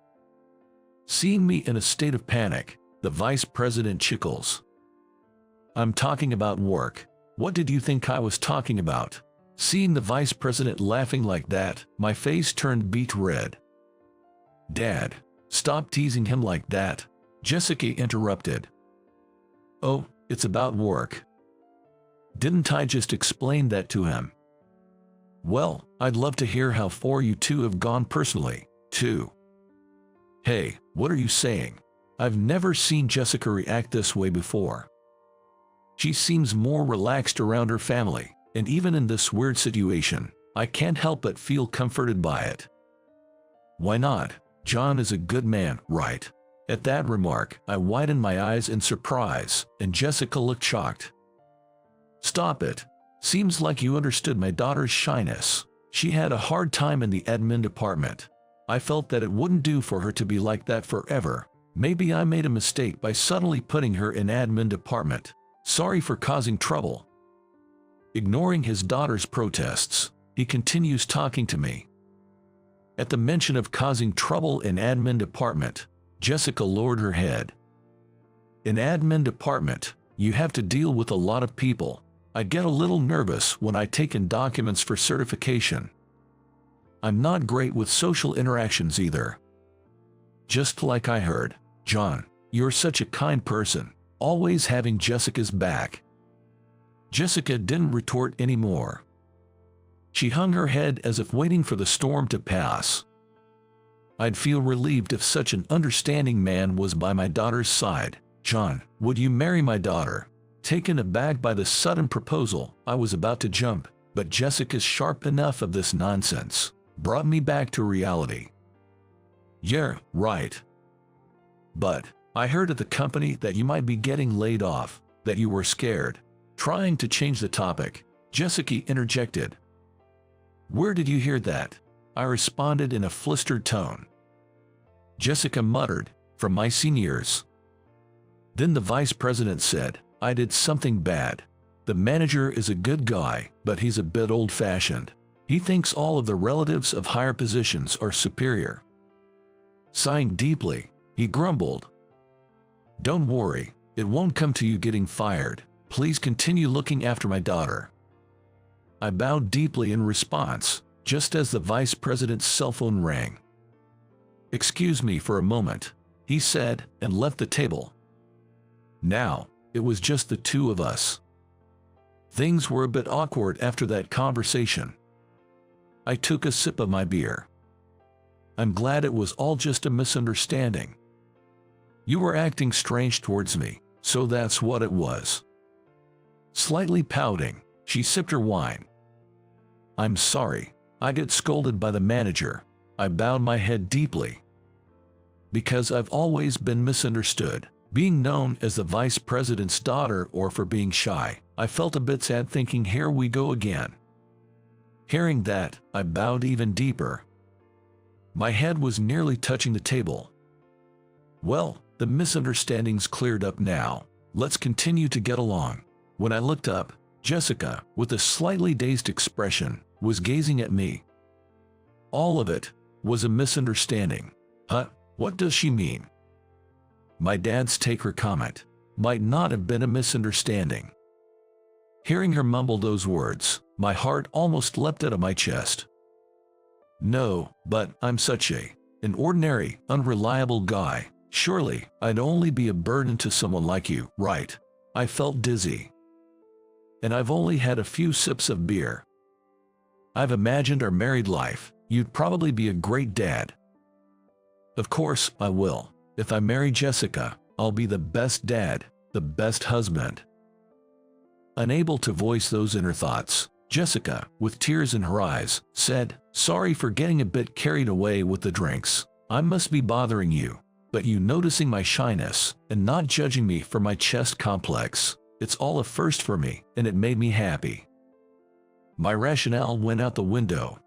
Seeing me in a state of panic, the vice president chuckles. I'm talking about work. What did you think I was talking about? Seeing the vice president laughing like that, my face turned beet red. Dad, stop teasing him like that, Jessica interrupted. Oh, it's about work. Didn't I just explain that to him? Well, I'd love to hear how far you two have gone personally, too. Hey, what are you saying? I've never seen Jessica react this way before. She seems more relaxed around her family, and even in this weird situation, I can't help but feel comforted by it. Why not? John is a good man, right? At that remark, I widened my eyes in surprise, and Jessica looked shocked. Stop it. Seems like you understood my daughter's shyness. She had a hard time in the admin department. I felt that it wouldn't do for her to be like that forever. Maybe I made a mistake by suddenly putting her in admin department. Sorry for causing trouble. Ignoring his daughter's protests, he continues talking to me. At the mention of causing trouble in admin department, Jessica lowered her head. In admin department, you have to deal with a lot of people. I get a little nervous when I take in documents for certification. I'm not great with social interactions either. Just like I heard, John, you're such a kind person, always having Jessica's back. Jessica didn't retort anymore. She hung her head as if waiting for the storm to pass. I'd feel relieved if such an understanding man was by my daughter's side. John, would you marry my daughter? Taken aback by the sudden proposal, I was about to jump, but Jessica's sharp enough of this nonsense brought me back to reality. Yeah, right. But I heard at the company that you might be getting laid off, that you were scared. Trying to change the topic, Jessica interjected. Where did you hear that? I responded in a flustered tone. Jessica muttered, from my seniors. Then the vice president said, I did something bad. The manager is a good guy, but he's a bit old-fashioned. He thinks all of the relatives of higher positions are superior. Sighing deeply, he grumbled. Don't worry, it won't come to you getting fired. Please continue looking after my daughter. I bowed deeply in response, just as the vice president's cell phone rang. Excuse me for a moment, he said, and left the table. Now, it was just the two of us. Things were a bit awkward after that conversation. I took a sip of my beer. I'm glad it was all just a misunderstanding. You were acting strange towards me, so that's what it was. Slightly pouting, she sipped her wine. I'm sorry, I get scolded by the manager. I bowed my head deeply. Because I've always been misunderstood, being known as the vice president's daughter or for being shy, I felt a bit sad thinking here we go again. Hearing that, I bowed even deeper. My head was nearly touching the table. Well, the misunderstanding's cleared up now. Let's continue to get along. When I looked up, Jessica, with a slightly dazed expression, was gazing at me. All of it was a misunderstanding. Huh? What does she mean? My dad's take-her comment might not have been a misunderstanding. Hearing her mumble those words, my heart almost leapt out of my chest. No, but I'm such an ordinary, unreliable guy. Surely, I'd only be a burden to someone like you, right? I felt dizzy. And I've only had a few sips of beer. I've imagined our married life. You'd probably be a great dad. Of course, I will. If I marry Jessica, I'll be the best dad, the best husband. Unable to voice those inner thoughts, Jessica, with tears in her eyes, said, Sorry for getting a bit carried away with the drinks. I must be bothering you. But you noticing my shyness and not judging me for my chest complex, it's all a first for me, and it made me happy. My rationale went out the window.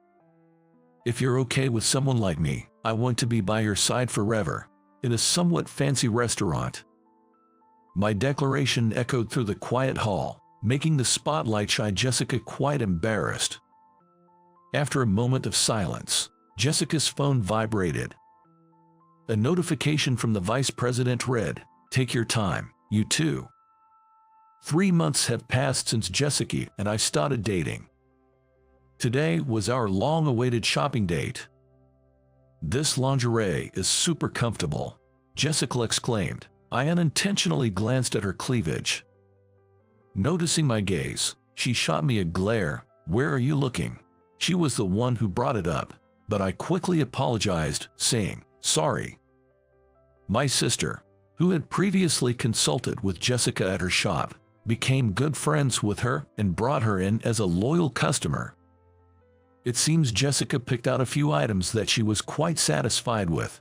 If you're okay with someone like me, I want to be by your side forever, in a somewhat fancy restaurant. My declaration echoed through the quiet hall, making the spotlight-shy Jessica quite embarrassed. After a moment of silence, Jessica's phone vibrated. A notification from the vice president read, Take your time, you too. 3 months have passed since Jessica and I started dating. Today was our long-awaited shopping date. This lingerie is super comfortable, Jessica exclaimed. I unintentionally glanced at her cleavage. Noticing my gaze, she shot me a glare. Where are you looking? She was the one who brought it up, but I quickly apologized, saying, Sorry. My sister, who had previously consulted with Jessica at her shop, became good friends with her and brought her in as a loyal customer. It seems Jessica picked out a few items that she was quite satisfied with.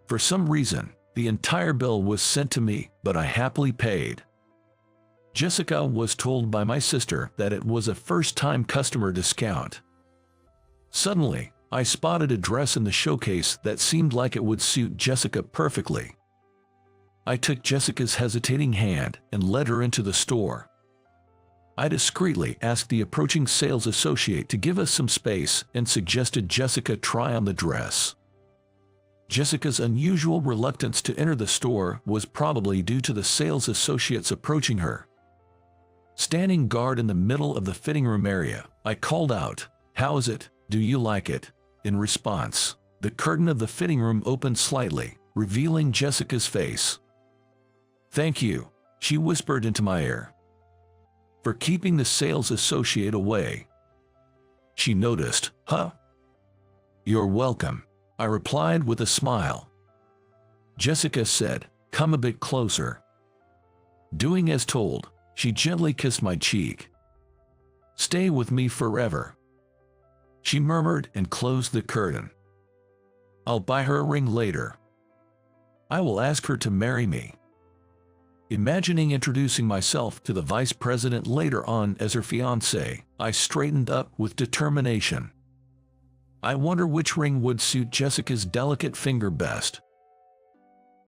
For some reason, the entire bill was sent to me, but I happily paid. Jessica was told by my sister that it was a first-time customer discount. Suddenly, I spotted a dress in the showcase that seemed like it would suit Jessica perfectly. I took Jessica's hesitating hand and led her into the store. I discreetly asked the approaching sales associate to give us some space and suggested Jessica try on the dress. Jessica's unusual reluctance to enter the store was probably due to the sales associates approaching her. Standing guard in the middle of the fitting room area, I called out, How is it? Do you like it? In response, the curtain of the fitting room opened slightly, revealing Jessica's face. Thank you, she whispered into my ear. For keeping the sales associate away. She noticed, Huh? You're welcome, I replied with a smile. Jessica said, Come a bit closer. Doing as told, she gently kissed my cheek. Stay with me forever," she murmured and closed the curtain. "I'll buy her a ring later. I will ask her to marry me." Imagining introducing myself to the vice president later on as her fiancé, I straightened up with determination. I wonder which ring would suit Jessica's delicate finger best.